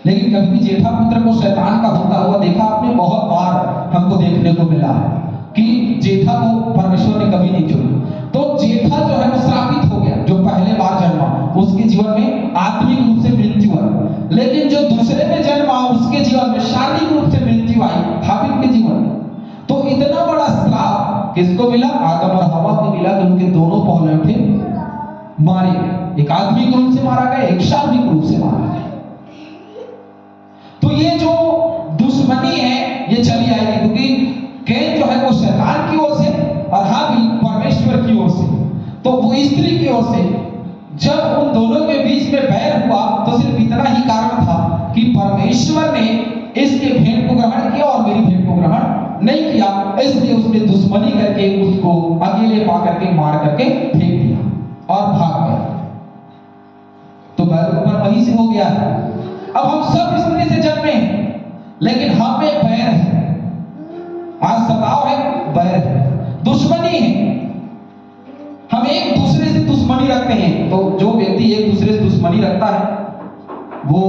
लेकिन कभी भी जेठा पुत्र को शैतान का होता हुआ देखा आपने? बहुत बार हमको देखने को मिला है कि जेठा को परमेश्वर ने कभी नहीं चुना। तो जेठा जो है वो श्रापित हो गया, जो पहले बार जन्मा, उसके जीवन में आत्मिक रूप से मृत्यु आई। लेकिन जो दूसरे में जन्मा उसके जीवन में शारीरिक रूप से मृत्यु आई, हाबिल के जीवन में। तो इतना बड़ा श्राप किसको मिला? आदम और हवा को मिला कि उनके दोनों पहले उठे मारे गए। एक आत्मिक रूप से मारा गया, एक शारीरिक रूप से मारा गया। तो ये जो दुश्मनी है ये चली आएगी, क्योंकि कैन जो है वो शैतान की ओर से और हाबिल परमेश्वर की ओर से। तो वो स्त्री की ओर से जब उन दोनों के बीच में बैर हुआ तो सिर्फ इतना ही कारण था कि परमेश्वर ने इसके भेंट को ग्रहण किया और मेरी भेंट को ग्रहण नहीं किया, इसलिए उसने दुश्मनी करके उसको अकेले पा करके मार करके फेंक दिया और भाग गया। तो बैर उत्पन्न वहीं से हो गया है। अब हम सब स्त्री से जन्मे हैं, लेकिन हम में बैर है। आज सताव है, बैर है, दुश्मनी है। हम एक दूसरे से दुश्मनी रखते हैं। तो जो व्यक्ति एक दूसरे से दुश्मनी रखता है वो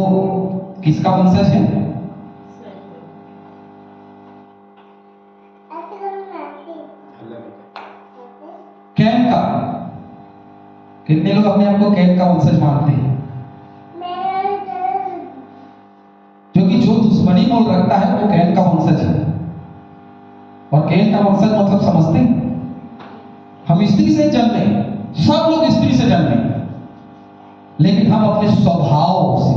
किसका वंशज है? कैन का। कितने लोग अपने आप को कैन का वंशज मानते हैं? क्योंकि जो दुश्मनी मोल रखता है वो कैन का वंशज है। और कैन का वंशज मतलब समझते हैं, हम स्त्री से जन्मे, सब लोग स्त्री से जन्मे, लेकिन हम अपने स्वभाव से,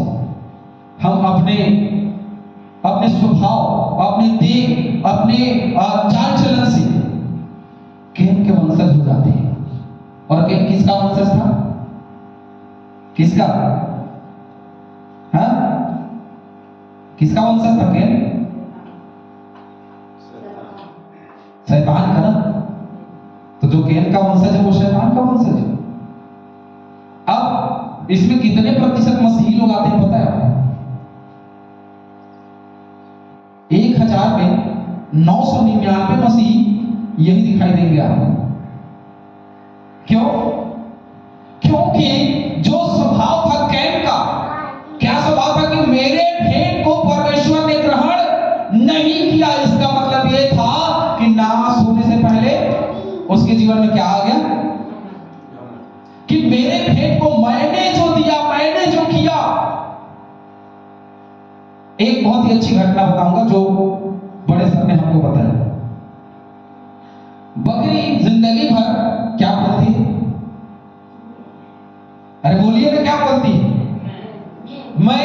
हम अपने स्वभाव, अपने देह, अपने चाल चलन से कैन के वंशज हो जाते हैं। और कैन किसका वंशज था? किसका? हाँ, किसका वंशज था कैन? शैतान का ना। तो जो कैन का वंशज है वो शैतान का वंशज है। अब इसमें कितने प्रतिशत मसीही लोग आते हैं पता है आपको? 1000 में 999 मसीही यही दिखाई देंगे आपको। क्यों? क्योंकि जो स्वभाव था कैन का, क्या स्वभाव था कि मेरे भेंट को परमेश्वर ने ग्रहण नहीं किया। इसका मतलब यह था कि नाश होने से पहले उसके जीवन में क्या आ गया कि मेरे भेंट को एक बहुत ही अच्छी घटना बताऊंगा जो बड़े सर ने हमको बताया। बकरी जिंदगी भर क्या बोलती है? अरे बोलिए ना, क्या बोलती है? मैं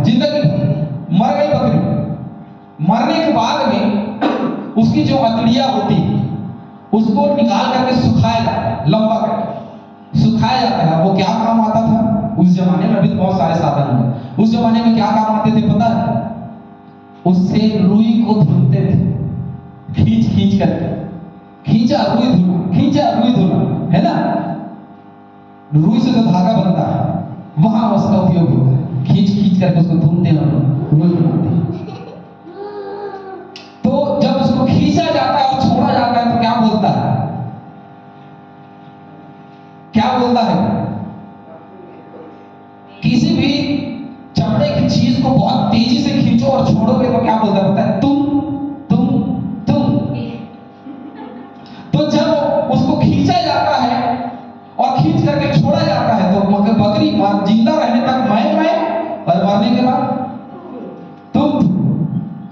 जिंदगी भर। मर गई बकरी, मरने के बाद में उसकी जो अतड़िया होती है उसको निकाल करके सुखाया जाता है, लंबा करके सुखाया जाता है। वो क्या काम आता था उस जमाने में? अभी तो बहुत सारे साधन हैं। उस जमाने में क्या काम आते थे पता है? उससे रुई को धुलते थे, खींच खींच करके, खींचा रुई धुला, है ना? रुई से तो धागा बनता है, वहां उसका उपयोग होता है। खींच खींच करके उसको धुलते हैं, रुई बनाते हैं। तो जब उसको खींचा जाता है और छोड़ा जाता है तो क्या बोलता है? क्या बोलता है? किसी भी चमड़े की चीज को बहुत तेजी से खींचो और छोड़ोगे तो क्या बोलता है? तुम। तो जब उसको खींचा जाता है और खींच करके छोड़ा जाता है तो बकरी जिंदा रहने तक मैं, और मरने के बाद तुम।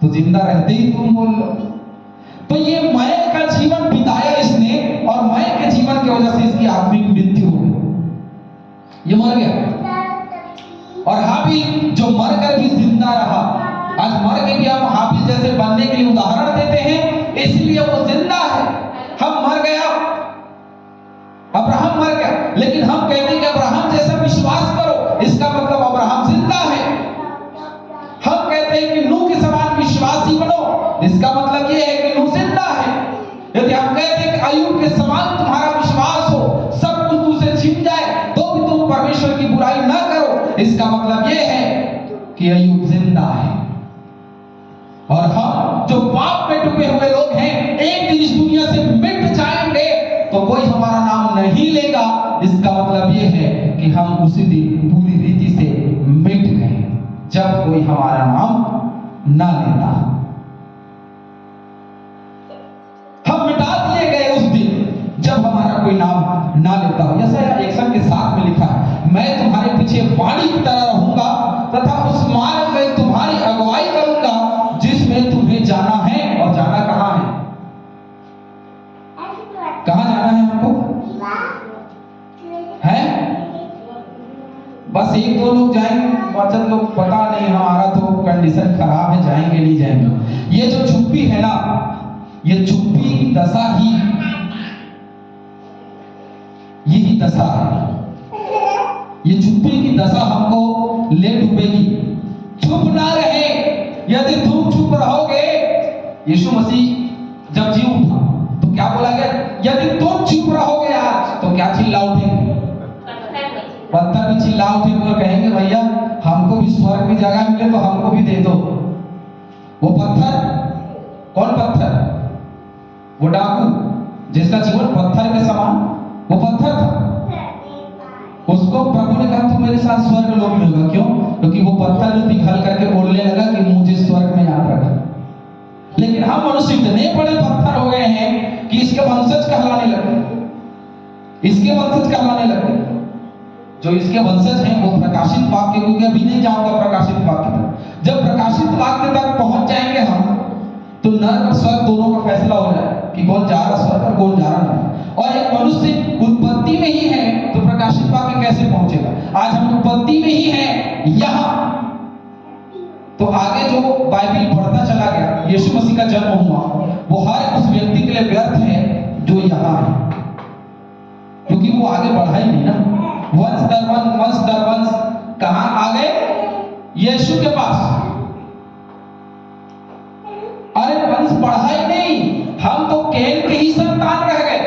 तो जिंदा रहते ही तुम बोल लो। तो ये मैं का जीवन बिताया इसने, और मैं के जीवन की वजह से इसकी आत्मिक मृत्यु हो गई, ये मर गया। और हाबिल जो मरकर भी जिंदा रहा, आज मर के भी हम हाबिल जैसे बनने के लिए उदाहरण देते हैं, इसलिए वो जिंदा है। हम मर गया, अब्राहम मर गया, लेकिन हम कहते हैं कि अब्राहम जैसा विश्वास करो, इसका मतलब अब्राहम जिंदा है। हम कहते हैं कि नूह के समान विश्वासी बनो, इसका मतलब यह है कि नूह जिंदा है। यदि हम कहते हैं कि अय्यूब के समान तुम्हारा विश्वास हो, सब कुछ तुझसे छिन जाए तो भी तुम परमेश्वर की बुराई न करो, इसका मतलब यह है कि अय्यूब जिंदा है। और हम जो पाप में डूबे हुए लोग हैं, एक दिन इस दुनिया से मिट जाएंगे तो कोई हमारा नाम नहीं लेगा, इसका मतलब यह है कि हम उसी दिन पूरी रीति से मिट गए जब कोई हमारा नाम ना लेता। हम मिटा दिए गए उस दिन जब हमारा कोई नाम ना लेता हो। यशायाह 61 के 7 में लिखा है, मैं तुम्हारे पीछे वाणी की तरह रहूंगा तथा उस मार्ग में तुम्हारी अगुवाई करूंगा जिसमें तुम्हें जाना है। और जाना कहां है? कहां जाना है हमको? है बस एक दो लोग जाएंगे, बचत लोग पता नहीं, हमारा तो कंडीशन खराब है, जाएंगे नहीं जाएंगे। ये जो चुप्पी है ना, ये चुप्पी की दशा ही यही दशा है। ये चुप्पी की दशा हमको ले डूबेगी। चुप ना रहे, यदि तुम चुप रहोगे, यीशु मसीह जब जी उठा तो क्या बोला गया? यदि तुम चुप रहोगे आज तो क्या चिल्ला उठेंगे? पत्थर भी चिल्ला उठेंगे और कहेंगे भैया हमको भी स्वर्ग में जगह मिले तो हमको भी दे दो। वो पत्थर, कौन पत्थर? वो डाकू जिसका जीवन पत्थर के समान, वो पत्थर था। उसको प्रभु ने कहा तू मेरे साथ स्वर्ग लोक में होगा। क्यों? क्योंकि वो पत्थर जो पिघल करके बोलने लगा कि मुझे स्वर्ग में याद रखा। लेकिन हम मनुष्य इतने बड़े पत्थर हो गए हैं कि इसके वंशज कहलाने लगे, इसके वंशज कहलाने लगे। जो इसके वंशज हैं वो प्रकाशित वाक्य, क्योंकि अभी नहीं जाऊंगा प्रकाशित वाक्य तक। जब प्रकाशित वाक्य तक पहुंच जाएंगे हम तो नरक और स्वर्ग दोनों का फैसला हो जाए कि कौन जा रहा स्वर्ग और कौन जा रहा नरक। और एक मनुष्य उत्पत्ति में ही है तो प्रकाशित वाक्य कैसे पहुंचेगा? आज हम उत्पत्ति में ही हैं यहां, तो आगे जो बाइबल बढ़ता चला गया, यीशु मसीह का जन्म हुआ, वो हर उस व्यक्ति के लिए व्यर्थ है जो यहां है, क्योंकि वो आगे बढ़ा ही नहीं ना। वंश दर वंश कहां आ गए? यीशु के पास। अरे वंश बढ़ा ही नहीं, हम तो कैन के ही संतान रह गए।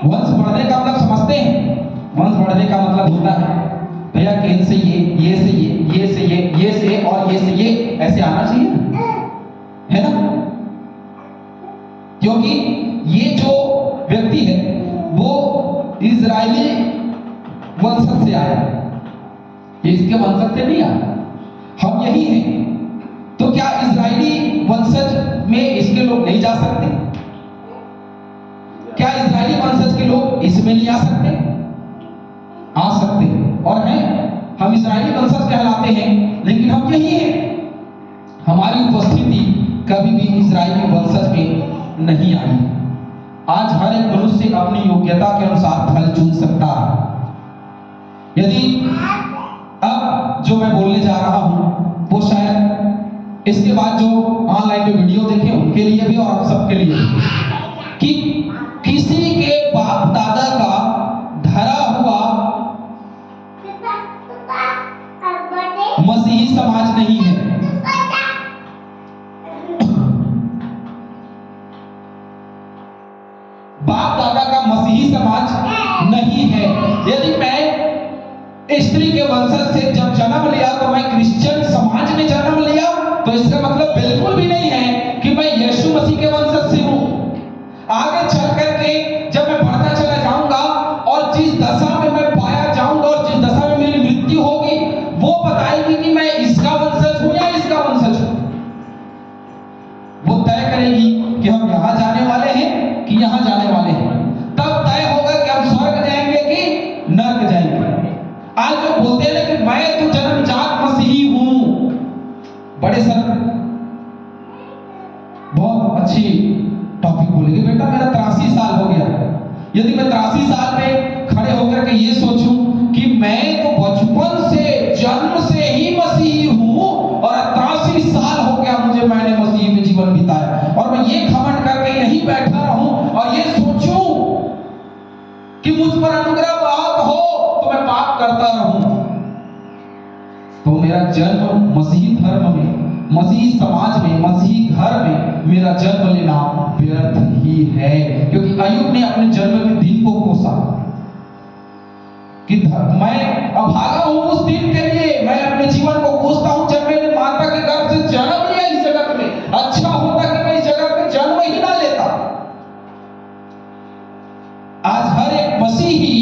वंश बढ़ने का मतलब समझते हैं? वंश बढ़ने का मतलब होता है भैया कैन से ये से ये से ये से और ये से ये, ऐसे आना चाहिए ना, है ना? क्योंकि ये जो व्यक्ति है वो इजरायली वंशज से आया, ये इसके वंशज से नहीं आया। हम यही हैं, तो क्या इजरायली वंशज में इसके लोग नहीं जा सकते? क्या इजरायली वंशज के लोग इसमें नहीं आ सकते? आ सकते हैं और हैं। हम इस्राएली वंशज कहलाते हैं, लेकिन हम यही हैं। हमारी उपस्थिति कभी भी इस्राएली वंशज में नहीं आई। आज हर एक मनुष्य अपनी योग्यता के अनुसार फल चुन सकता है। यदि अब जो मैं बोलने जा रहा हूं वो शायद इसके बाद जो ऑनलाइन में वीडियो देखे उनके लिए भी और आप सबके लिए कि किसी के बाप दादा का धरा हुआ मसीही समाज नहीं है। बाप दादा का मसीही समाज नहीं है। यदि मैं स्त्री के वंशज से जब जन्म लिया तो मैं क्रिश्चियन समाज में जन्म लिया, तो इसका मतलब बिल्कुल भी नहीं है कि मैं यीशु मसीह के वंशज से हूं। आगे चल करके जब मैं बढ़ता चला जाऊंगा और जिस दशा में मैं पाया जाऊंगा और जिस दशा में मेरी मृत्यु होगी, वो बताएगी कि मैं इसका वंशज हूं या इसका वंशज हूं। वो तय करेगी कि हम यहां जाने वाले हैं कि यहां जाने वाले हैं। तब तय होगा कि हम स्वर्ग जाएंगे कि नरक जाएंगे। आज जो बोलते हैं कि मैं तो जन्मजात मसीही हूं, बड़े सर बहुत अच्छी टॉपिक बोलेंगे। बेटा मेरा 83 साल हो गया। यदि मैं 83 साल में खड़े होकर के ये सोचूं कि मैं तो बचपन से जन्म से ही मसीही हूं और 83 साल हो गया मुझे, मैंने मसीह में जीवन बिताया, और मैं ये घमंड करके यहीं बैठा रहूं और ये सोचूं कि मुझ पर अनुग्रह बहुत हो तो मैं पाप करता रहूं, तो मेरा जन्म मसीही धर्म में, मसीही समाज में, मसीही घर में मेरा जन्म लेना व्यर्थ ही है। क्योंकि अय्यूब ने अपने जन्म के दिन को कोसा कि मैं अभागा हूं उस दिन के लिए, मैं अपने जीवन को कोसता हूं जब मैंने माता के गर्भ से जन्म लिया इस जगत में। अच्छा होता कि मैं इस जगत में जन्म ही ना लेता। आज हर एक मसीही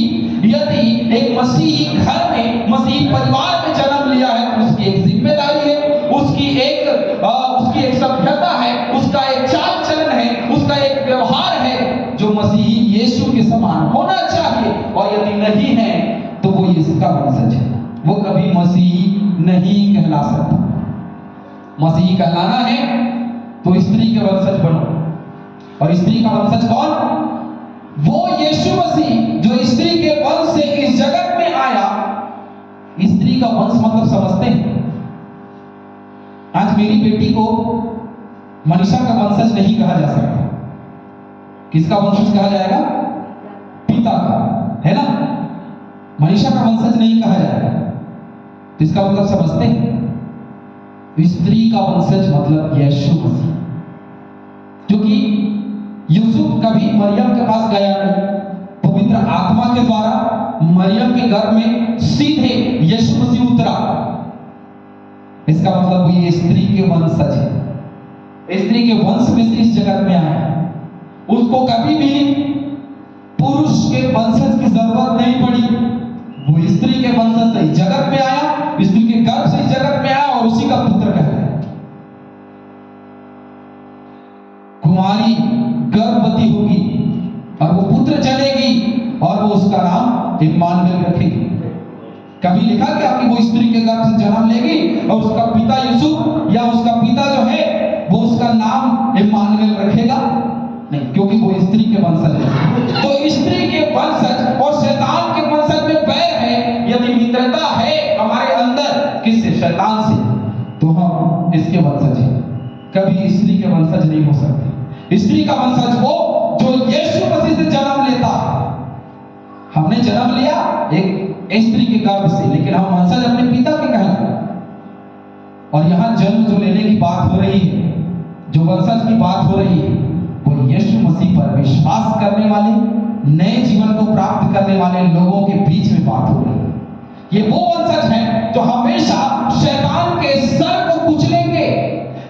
यदि एक मसीही घर में, मसीही परिवार में जन्म लिया है तो उसकी एक जिम्मेदारी है, उसकी एक सभ्यता है, उसका एक चाल चलन है, उसका एक व्यवहार है जो मसीही यीशु के समान होना चाहिए। और यदि नहीं है तो वो इसका वंशज है, वो कभी मसीही नहीं कहला सकता। मसीही कहलाना है तो स्त्री के वंशज बनो। और स्त्री का वंशज कौन? वो यीशु मसीह जो स्त्री के वंश से इस जगत में आया। स्त्री का वंश मतलब समझते हैं? आज मेरी बेटी को मनीषा का वंशज नहीं कहा जा सकता। किसका वंशज कहा जाएगा? पिता का, है ना? मनीषा का वंशज नहीं कहा जाएगा। तो इसका मतलब समझते हैं? स्त्री का वंशज मतलब यीशु मसीह, क्योंकि यूसुफ कभी मरियम के पास गया नहीं, पवित्र आत्मा के द्वारा मरियम के गर्भ में सीधे यीशु मसीह उतरा। इसका मतलब ये स्त्री के वंशज है, स्त्री के वंश में से इस जगत में आया। उसको कभी भी पुरुष के वंशज की जरूरत नहीं पड़ी, वो स्त्री के वंशज से इस जगत में आया, स्त्री के गर्भ से इस जगत में आया और उसी का पुत्र कहलाया। कुमारी गर्भवती होगी और वो पुत्र जनेगी और वो उसका नाम इम्मानुएल रखेगी। कभी लिखा क्या कि वो स्त्री के गर्भ से जन्म लेगी और उसका पिता यूसुफ या उसका पिता जो है वो उसका नाम इम्मानुएल रखेगा? नहीं, क्योंकि वो स्त्री के वंशज है। तो स्त्री के वंशज और शैतान के वंशज में बैर है। यदि मित्रता है हमारे अंदर किससे? शैतान से, तो हम इसके वंशज हैं। कभी स्त्री के वंशज नहीं हो सकते। स्त्री का वंशज वो जो यीशु मसीह से जन्म लेता है। हमने जन्म लिया एक स्त्री के गर्भ से, लेकिन हम वंशज अपने पिता के कहलाते। और यहां जन्म जो लेने की बात हो रही है, जो वंशज की बात हो रही है, वो यीशु मसीह पर विश्वास करने वाले, नए जीवन को प्राप्त करने वाले लोगों के बीच में बात हो रही है। ये वो वंशज है जो हमेशा शैतान के सर को कुचलेंगे।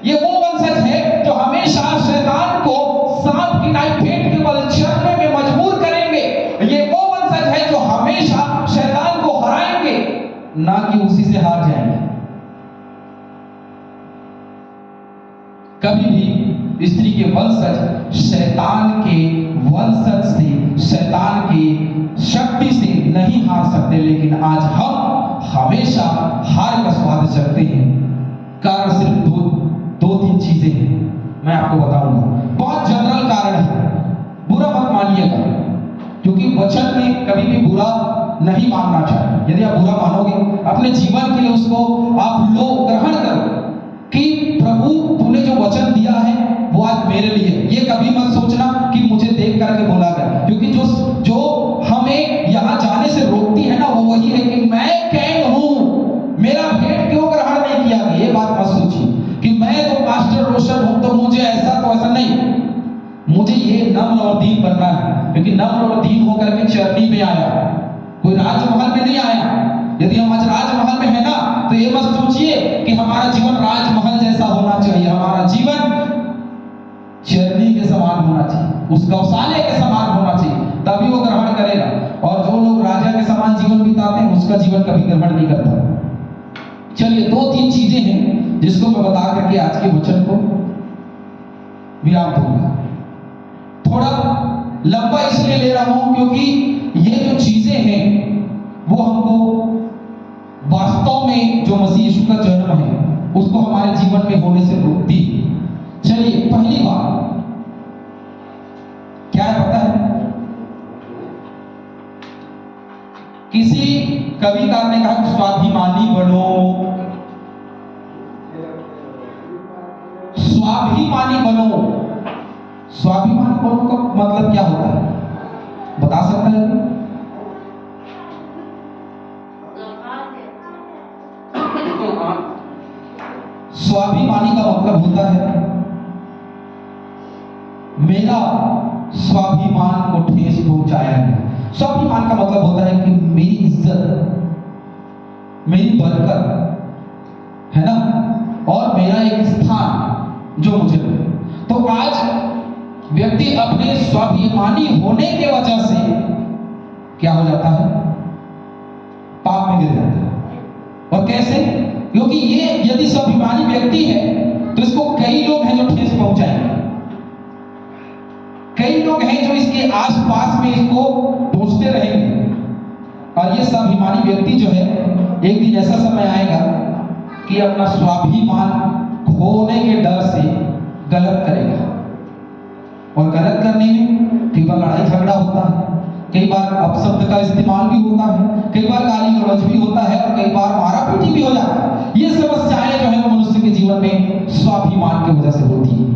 ये वो वंशज है जो हमेशा शैतान को सांप की नाई पेट के बल चलने में मजबूर करेंगे। ये वो वंशज है जो हमेशा शैतान को हराएंगे, ना कि उसी से हार जाएंगे। कभी भी स्त्री के वंशज शैतान के वंशज से, शैतान की शक्ति से नहीं हार सकते। लेकिन आज हम हमेशा हार का स्वाद चखते हैं। कारण सिर्फ दो तीन चीजें हैं, मैं आपको बताऊंगा। बहुत जनरल कारण है, बुरा मत मानिएगा, क्योंकि वचन में कभी भी बुरा नहीं मानना चाहिए। यदि आप बुरा मानोगे अपने जीवन के लिए उसको आप लो, ग्रहण करो कि प्रभु तूने जो वचन दिया है वो आज मेरे लिए। ये कभी मत सोचना कि मुझे देख करके बोला गया, क्योंकि जो हमें यहाँ जाने से रोकती है ना, वो वही है कि मैं कैन हूँ, मेरा भेंट क्यों ग्रहण नहीं किया गया। ये बात मत सोचिए कि मैं तो मास्टर रोशन हूं तो मुझे ऐसा, तो ऐसा नहीं। मुझे ये नम्र और दीन बनना है, क्योंकि नम्र और दीन होकर के चरनी में आया, कोई राजमहल में नहीं आया। यदि हम आज राजमहल में है ना, तो ये मत सोचिए कि हमारा जीवन राजमहल जैसा होना चाहिए। हमारा जीवन चरनी के समान होना चाहिए, उस गौशाले के समान होना चाहिए, तभी वो ग्रहण करेगा। और जो लोग राजा के समान जीवन बिताते हैं, उसका जीवन कभी ग्रहण नहीं करता। चलिए, दो तीन चीजें हैं जिसको मैं बता करके आज के वचन को विराम दूंगा। थोड़ा लंबा इसलिए ले रहा हूं क्योंकि ये जो चीजें हैं वो हमको वास्तव में जो मसीह यीशु का जन्म है उसको हमारे जीवन में होने से रोकती है। चलिए, पहली बात क्या है पता है? किसी कविकार ने कहा कि स्वाभिमानी बनो। स्वाभिमानी बनो, स्वाभिमानी बनो का मतलब क्या होता है, बता सकता है? स्वाभिमानी का मतलब होता है मेरा स्वाभिमान को ठेस पहुंचाया है। स्वाभिमान का मतलब होता है कि मेरी इज्जत, मेरी बरकत है ना, और मेरा एक स्थान जो मुझे मिले। तो आज व्यक्ति अपने स्वाभिमानी होने के वजह से क्या हो जाता है, पाप में गिर जाता है। और कैसे? क्योंकि ये यदि स्वाभिमानी व्यक्ति है तो इसको कई लोग हैं जो ठेस पहुंचाएंगे, कई लोग हैं जो इसके आसपास में इसको पूछते रहेंगे। और ये स्वाभिमानी व्यक्ति जो है, एक दिन ऐसा समय आएगा कि अपना स्वाभिमान खोने के डर से गलत करेगा। और गलत करने में कई बार लड़ाई झगड़ा होता है, कई बार अपशब्द का इस्तेमाल भी होता है, कई बार गाली गलौज भी होता है, और कई बार मारा पीटी भी हो जाता है। ये समस्याएं जो है मनुष्य के जीवन में स्वाभिमान की वजह से होती है।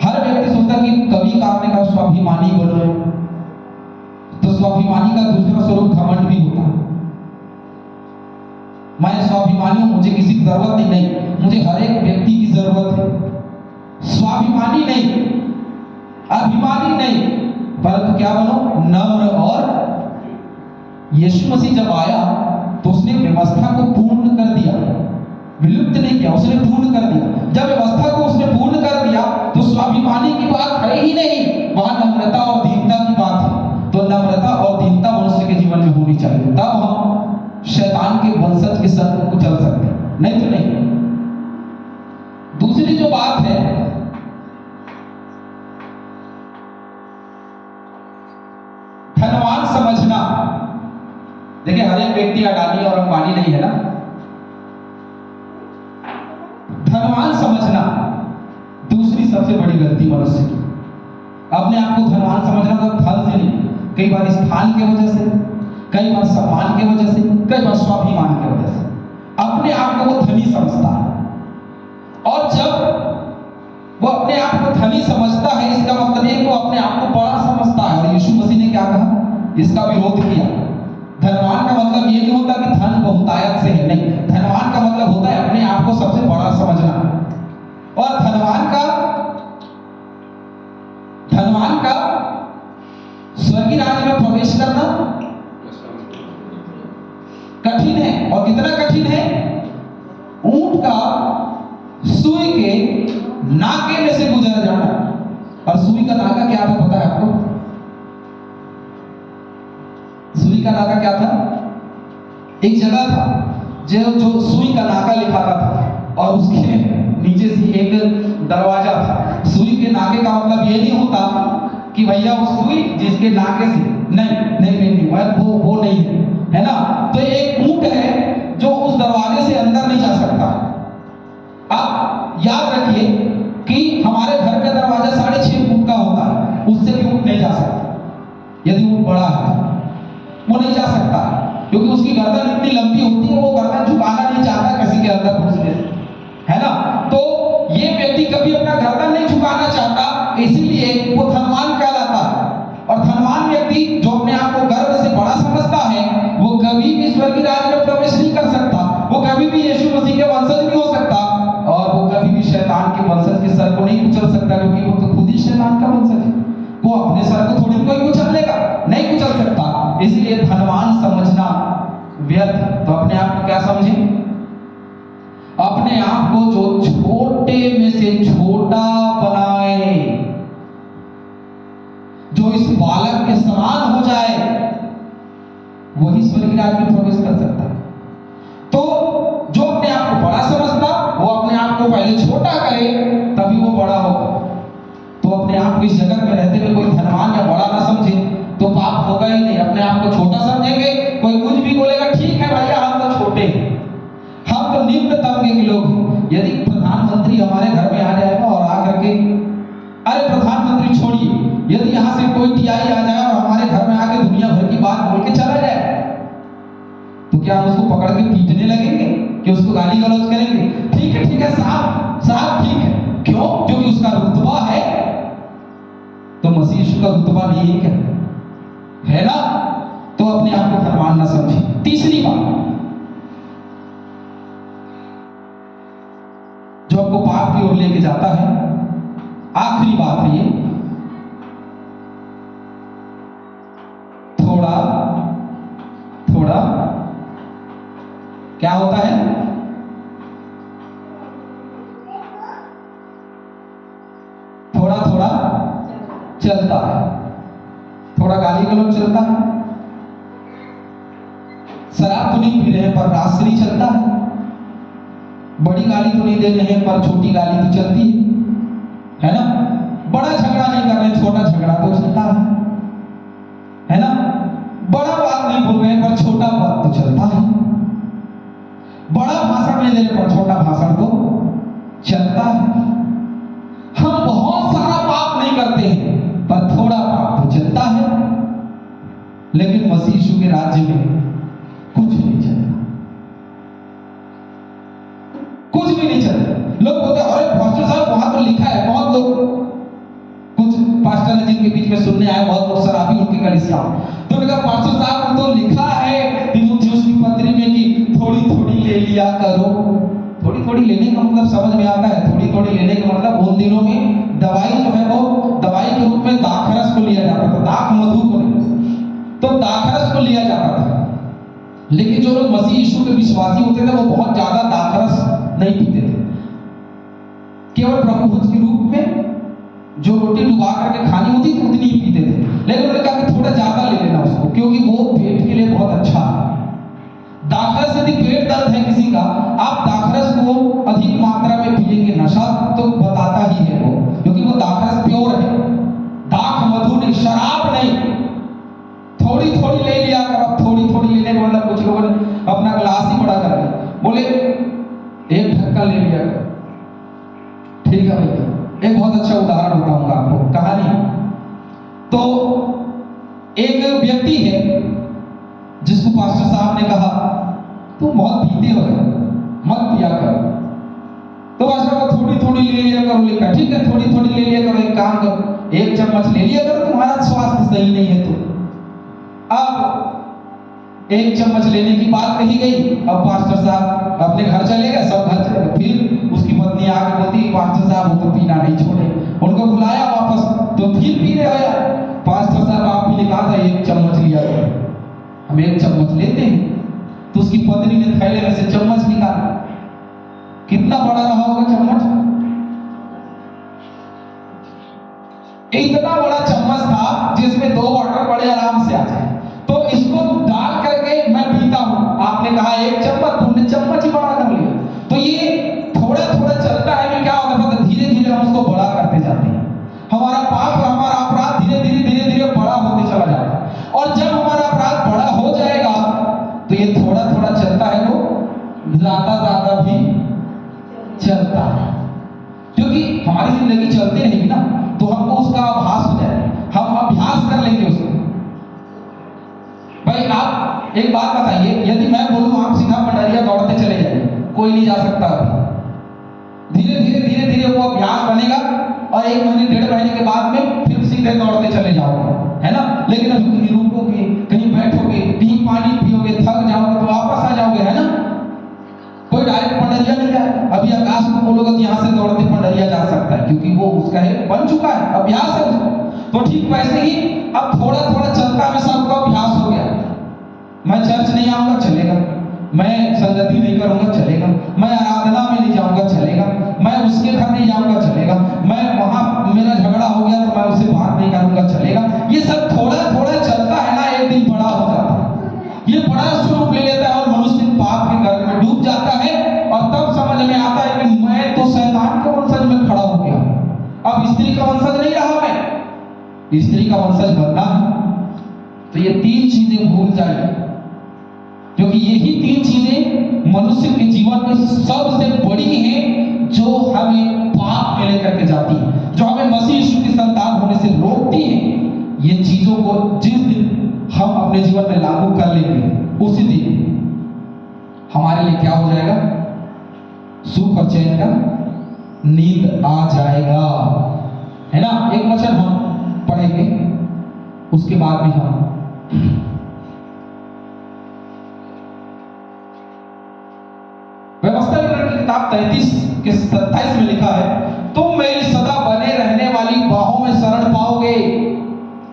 हर व्यक्ति सोचता कि कविकार ने कहा स्वाभिमानी बनो, तो स्वाभिमानी का दूसरा स्वरूप घमंड भी होता है। मैं स्वाभिमानी हूं, मुझे किसी की जरूरत नहीं, मुझे हर एक व्यक्ति की जरूरत है। स्वाभिमानी नहीं, अभिमानी नहीं, परंतु क्या बनो, नम्र। और यीशु मसीह जब आया तो उसने व्यवस्था को पूर्ण कर दिया, विलुप्त नहीं किया, उसने पूर्ण कर दिया। जब व्यवस्था को उसने पूर्ण कर दिया तो स्वाभिमानी की बात है ही नहीं, वहां नम्रता और दीनता की बात है। तो नम्रता और दीनता मनुष्य के जीवन में होनी चाहिए, तब हम शैतान के वंशज के संग को चल सकते हैं, नहीं तो नहीं। दूसरी जो बात है, धनवान समझना। देखिए, हर एक व्यक्ति अडानी और अंबानी नहीं है ना। धनवान समझना दूसरी सबसे बड़ी गलती मनुष्य की। अपने आप को धनवान समझना तो धन से नहीं, कई बार स्थान की वजह से, कई बार सम्मान की वजह से, कई बार स्वाभिमान की वजह से अपने आप को वो धनी समझता है। और जब वो अपने आप को धनी समझता है, इसका मतलब है कि वो अपने आप को बड़ा समझता है। और यीशु मसीह ने क्या कहा, इसका विरोध किया। धनवान का मतलब ये नहीं होता कि धन बहुतायत से है, नहीं। धनवान का मतलब होता है अपने आप को सबसे बड़ा समझना। और धनवान का स्वर्गीय राज्य में प्रवेश करना कठिन है। और कितना कठिन है? ऊंट का सुई के नाके में से गुजर जाना। और सुई का नाका क्या था पता है आपको? सुई का नाका क्या था? एक जगह था जो सुई का नाका लिखाता था, और उसके नीचे से एक दरवाजा था। सुई के नाके का मतलब ये नहीं होता कि भैया वो सुई जिसके नाके से, नहीं, वो नहीं है ना। तो एक ऊंट है आप याद रखिए कि हमारे घर का दरवाजा 6.5 फुट का होता है, उससे भी ऊंट नहीं जा सकता। यदि ऊंट बड़ा है वो नहीं जा सकता, क्योंकि उसकी गर्दन इतनी लंबी होती है, वो गर्दन झुकाना नहीं चाहता किसी के अंदर घुसने से, है ना। तो ये व्यक्ति कभी अपना गर्दन नहीं झुकाना चाहता, इसीलिए वो धनवान कहलाता है। और धनवान व्यक्ति जो अपने आप को गर्व से बड़ा समझता है, वो कभी भी स्वर्गीय राज्य में प्रवेश नहीं कर सकता, वो कभी भी यीशु मसीह के वंशज नहीं हो सकता, और वो कभी भी शैतान के वंशज के सर को नहीं कुचल सकता, क्योंकि वो तो खुद ही शैतान का वंशज है। वो अपने सर को थोड़ी कोई कुचल लेगा, नहीं कुचल सकता। इसलिए धनवान समझना व्यर्थ। तो अपने आप को क्या समझे? अपने आप को जो छोटे में से छोटा बनाए, जो इस बालक के समान हो जाए, वही स्वर्गीय राज्य में प्रवेश कर सकता है। तो जो अपने आप को बड़ा समझता, वो अपने आप को पहले छोटा करे, तभी वो बड़ा होगा। तो अपने आप को इस जगत में रहते हुए कोई धनवान या बड़ा ना समझे तो पाप होगा ही नहीं। अपने आप को छोटा समझेंगे, कोई कुछ भी बोलेगा, ठीक है भैया हम तो छोटे हैं, हम तो निम्न तबके के लोग हैं। यदि प्रधानमंत्री हमारे घर में आ जाएगा और आकर के, अरे प्रधानमंत्री छोड़िए, यदि यहाँ से कोई टीआई आ जाए और हमारे घर में आके दुनिया भर की बात बोल के चला जाए, तो क्या हम उसको पकड़ के पीटने लगेंगे कि उसको गाली गलौज करेंगे? ठीक है साहब साहब ठीक है। क्यों? क्योंकि उसका रुतबा है। तो मसीह यीशु का रुतबा नहीं है क्या? है ना। तो अपने आप को धनवान ना समझे। तीसरी बात जो आपको पाप की ओर लेके जाता है, आखिरी बात है ये, थोड़ा थोड़ा क्या होता है? थोड़ा थोड़ा चलता है, थोड़ा गाली गलौज चलता है। शराब तो नहीं पी रहे हैं पर रास्त्री चलता है। बड़ी गाली तो नहीं दे रहे हैं पर छोटी गाली तो चलती है ना। बड़ा झगड़ा नहीं कर रहे, छोटा झगड़ा तो चलता है ना। बड़ा बात नहीं बोल रहे हैं पर छोटा बात तो चलता है। बड़ा भाषण नहीं दे रहे पर छोटा भाषण तो चलता है। हम बहुत सारा पाप नहीं करते हैं पर थोड़ा पाप तो चलता है। लेकिन मसीह यीशु के राज्य में कुछ नहीं चलता, कुछ भी नहीं चलता। लोग बोलते हैं अरे पास्टर साहब वहां तो लिखा है, बहुत लोग, कुछ पास्टर है जिनके बीच में सुनने आए, बहुत लोग शराबी उनके कलीसिया, तो उन्होंने कहा पास्टर साहब तो लिखा है तीमुथियुस की पत्री में कि थोड़ी थोड़ी ले लिया करो। थोड़ी थोड़ी लेने का मतलब समझ में आता है। थोड़ी थोड़ी लेने का मतलब उन दिनों में दवाई जो है वो दवाई के रूप में दाखरस को लिया जाता था, दाख मधु को नहीं, तो दाखरस को लिया जाता था। लेकिन जो लोग मसीह यीशु के विश्वासी होते थे वो बहुत ज्यादा दाखरस नहीं पीते थे, केवल प्रभु भोज के रूप में जो रोटी डुबा करके खानी होती थी उतनी ही पीते थे। लेकिन उन्होंने कहा कि थोड़ा ज्यादा ले लेना उसको, क्योंकि वो पेट के लिए बहुत अच्छा है। दाखरस यदि पेट दर्द है किसी का, आप दाखरस को अधिक मात्रा में पिएंगे, नशा तो बताता ही है वो, क्योंकि वो दाखरस प्योर है, दाख मधु नहीं, शराब नहीं। थोड़ी थोड़ी ले लिया कर। थोड़ी थोड़ी लेने का मतलब कुछ लोगों ने अपना ग्लास ही बड़ा कर लिया, बोले एक ढक्कन ले लिया कर। ठीक है भैया, एक बहुत अच्छा उदाहरण बताऊंगा आपको, कहानी। तो एक व्यक्ति है जिसको पास्टर साहब ने कहा तुम बहुत पीते हो, मत पिया करो। तो पास्टर को थोड़ी थोड़ी ले लिया करो। लिखा ठीक है थोड़ी थोड़ी ले लिया करो, एक काम करो 1 चम्मच ले लिया करो, तुम्हारा स्वास्थ्य सही नहीं है तो। अब 1 चम्मच लेने की बात कही गई। अब पास्टर साहब अपने घर चले गए, सब घर चले गए। फिर उसकी पत्नी आके बोलती पास्टर साहब वो तो पीना नहीं छोड़े। उनको बुलाया वापस, तो फिर पी रहे हो यार। पास्टर साहब आपने कहा था 1 चम्मच लिया करो, हम 1 चम्मच लेते हैं। तो उसकी पत्नी ने थैले में से चम्मच निकाला। कितना बड़ा रहा होगा चम्मच? इतना बड़ा चम्मच था जिसमें 2 वाटर बड़े आराम से आ जाए। तो इसको डाल करके मैं पीता हूं। आपने कहा 1 चम्मच, तुमने चम्मच ही बड़ा कर लिया। तो ये थोड़ा थोड़ा चलता है कि क्या होता है, धीरे धीरे हम उसको बड़ा करते जाते हैं। हमारा पाप, हमारा अपराध धीरे धीरे बड़ा होते चला जाता है। और जब हमारा अपराध बड़ा हो जाएगा तो ये थोड़ा थोड़ा चलता है वो ज्यादा भी चलता चलता है, क्योंकि हमारी जिंदगी चलती रहेगी ना तो हमको उसका आभास हो जाए, हम अभ्यास कर लेंगे उसको। भाई आप एक बात बताइए, यदि मैं बोलूं आप सीधा पंडरिया दौड़ते चले जाइए, कोई नहीं जा सकता। धीरे धीरे धीरे धीरे वो अभ्यास बनेगा और 1 महीने 1.5 महीने के बाद में फिर सीधे दौड़ते चले जाओगे, है ना। लेकिन अभी कहीं रुकोगे, कहीं बैठोगे, कहीं पानी पियोगे, थक जाओगे तो वापस आ जाओगे, है ना। कोई डायरेक्ट पंडरिया नहीं जाए। अभी आकाश को बोलोगे तो यहाँ से दौड़ते पंडरिया जा सकता है, क्योंकि वो उसका है, बन चुका है, अभ्यास है उसको। तो ठीक वैसे ही अब थोड़ा थोड़ा चलता में सबका अभ्यास हो गया। मैं चर्च नहीं आऊंगा, चलेगा। मैं संगति नहीं करूंगा, चलेगा। मैं आराधना में नहीं जाऊंगा, चलेगा। मैं उसके घर नहीं जाऊंगा, चलेगा। मैं वहां मेरा झगड़ा हो गया तो मैं उससे बात नहीं करूंगा, चलेगा। ये सब थोड़ा थोड़ा चलता है ना, एक दिन बड़ा हो जाता है। ये बड़ा स्वरूप ले लेता है और मनुष्य पाप के गर्त में डूब जाता है और तब समझ में आता है कि मैं तो शैतान के वंशज में खड़ा हो गया। अब स्त्री का वंशज नहीं रहा, मैं स्त्री का वंशज बनना है। तो ये 3 चीजें भूल जाइए, क्योंकि यही 3 चीजें मनुष्य के जीवन में सबसे बड़ी हैं, जो हमें पाप में लेकर के जाती है, जो हमें मसीह यीशु की संतान होने से रोकती है। ये चीजों को जिस दिन हम अपने जीवन में लागू कर लेंगे, उसी दिन हमारे लिए क्या हो जाएगा, सुख और चैन का नींद आ जाएगा, है ना। एक वचन हम पढ़ेंगे, उसके बाद भी हम व्यवस्था विवरण की किताब 33 के 27 में लिखा है, तुम मेरी सदा बने रहने वाली बाहों में शरण पाओगे।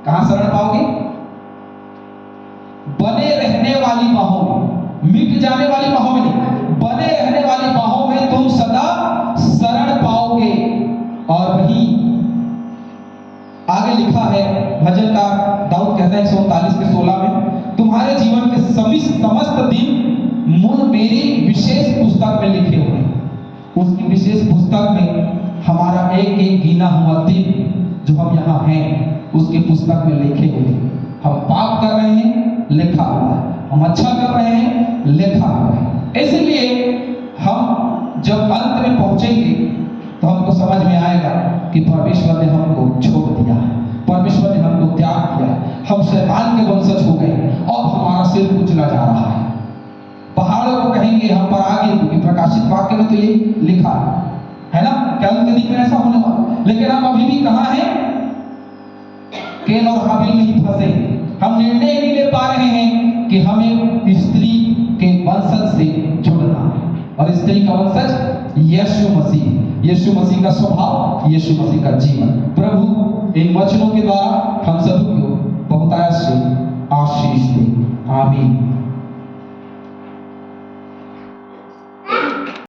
कहां शरण पाओगे? बने रहने वाली बाहों में, मिट जाने वाली बाहों में नहीं, बने रहने वाली बाहों में तुम सदा शरण पाओगे। और वहीं आगे लिखा है, भजनकार दाऊद कहता है 139 के 16 में, तुम्हारे जीवन के समस्त दिन मेरी विशेष पुस्तक में लिखे हुए हैं। उसकी विशेष पुस्तक में हमारा एक एक गिना हुआ दिन जो हम यहाँ हैं, उसकी पुस्तक में लिखे हुए हैं। हम पाप कर रहे हैं, लिखा हुआ है। हम अच्छा कर रहे हैं, लिखा हुआ है। इसलिए हम जब अंत में पहुंचेंगे तो हमको समझ में आएगा कि परमेश्वर ने हमको छोड़ दिया है, परमेश्वर ने हमको त्याग किया है, हम शैतान के वंशज हो गए और हमारा सिर कुचला जा रहा है। पहाड़ों को कहेंगे हम पर आगे, क्योंकि प्रकाशित वाक्य में तो ये लिखा है ना, कल के दिन में ऐसा होने वाला। लेकिन हम अभी भी कहाँ हैं? केन और हाबिल में ही फंसे। हम निर्णय नहीं ले पा रहे हैं कि हमें स्त्री के वंशज से जुड़ना है, और स्त्री का वंशज यीशु मसीह, यीशु मसीह का स्वभाव, यीशु मसीह का जीवन। प्रभु इन वचनों के द्वारा हम सभी को बहुतायत से आशीष दे। आमीन।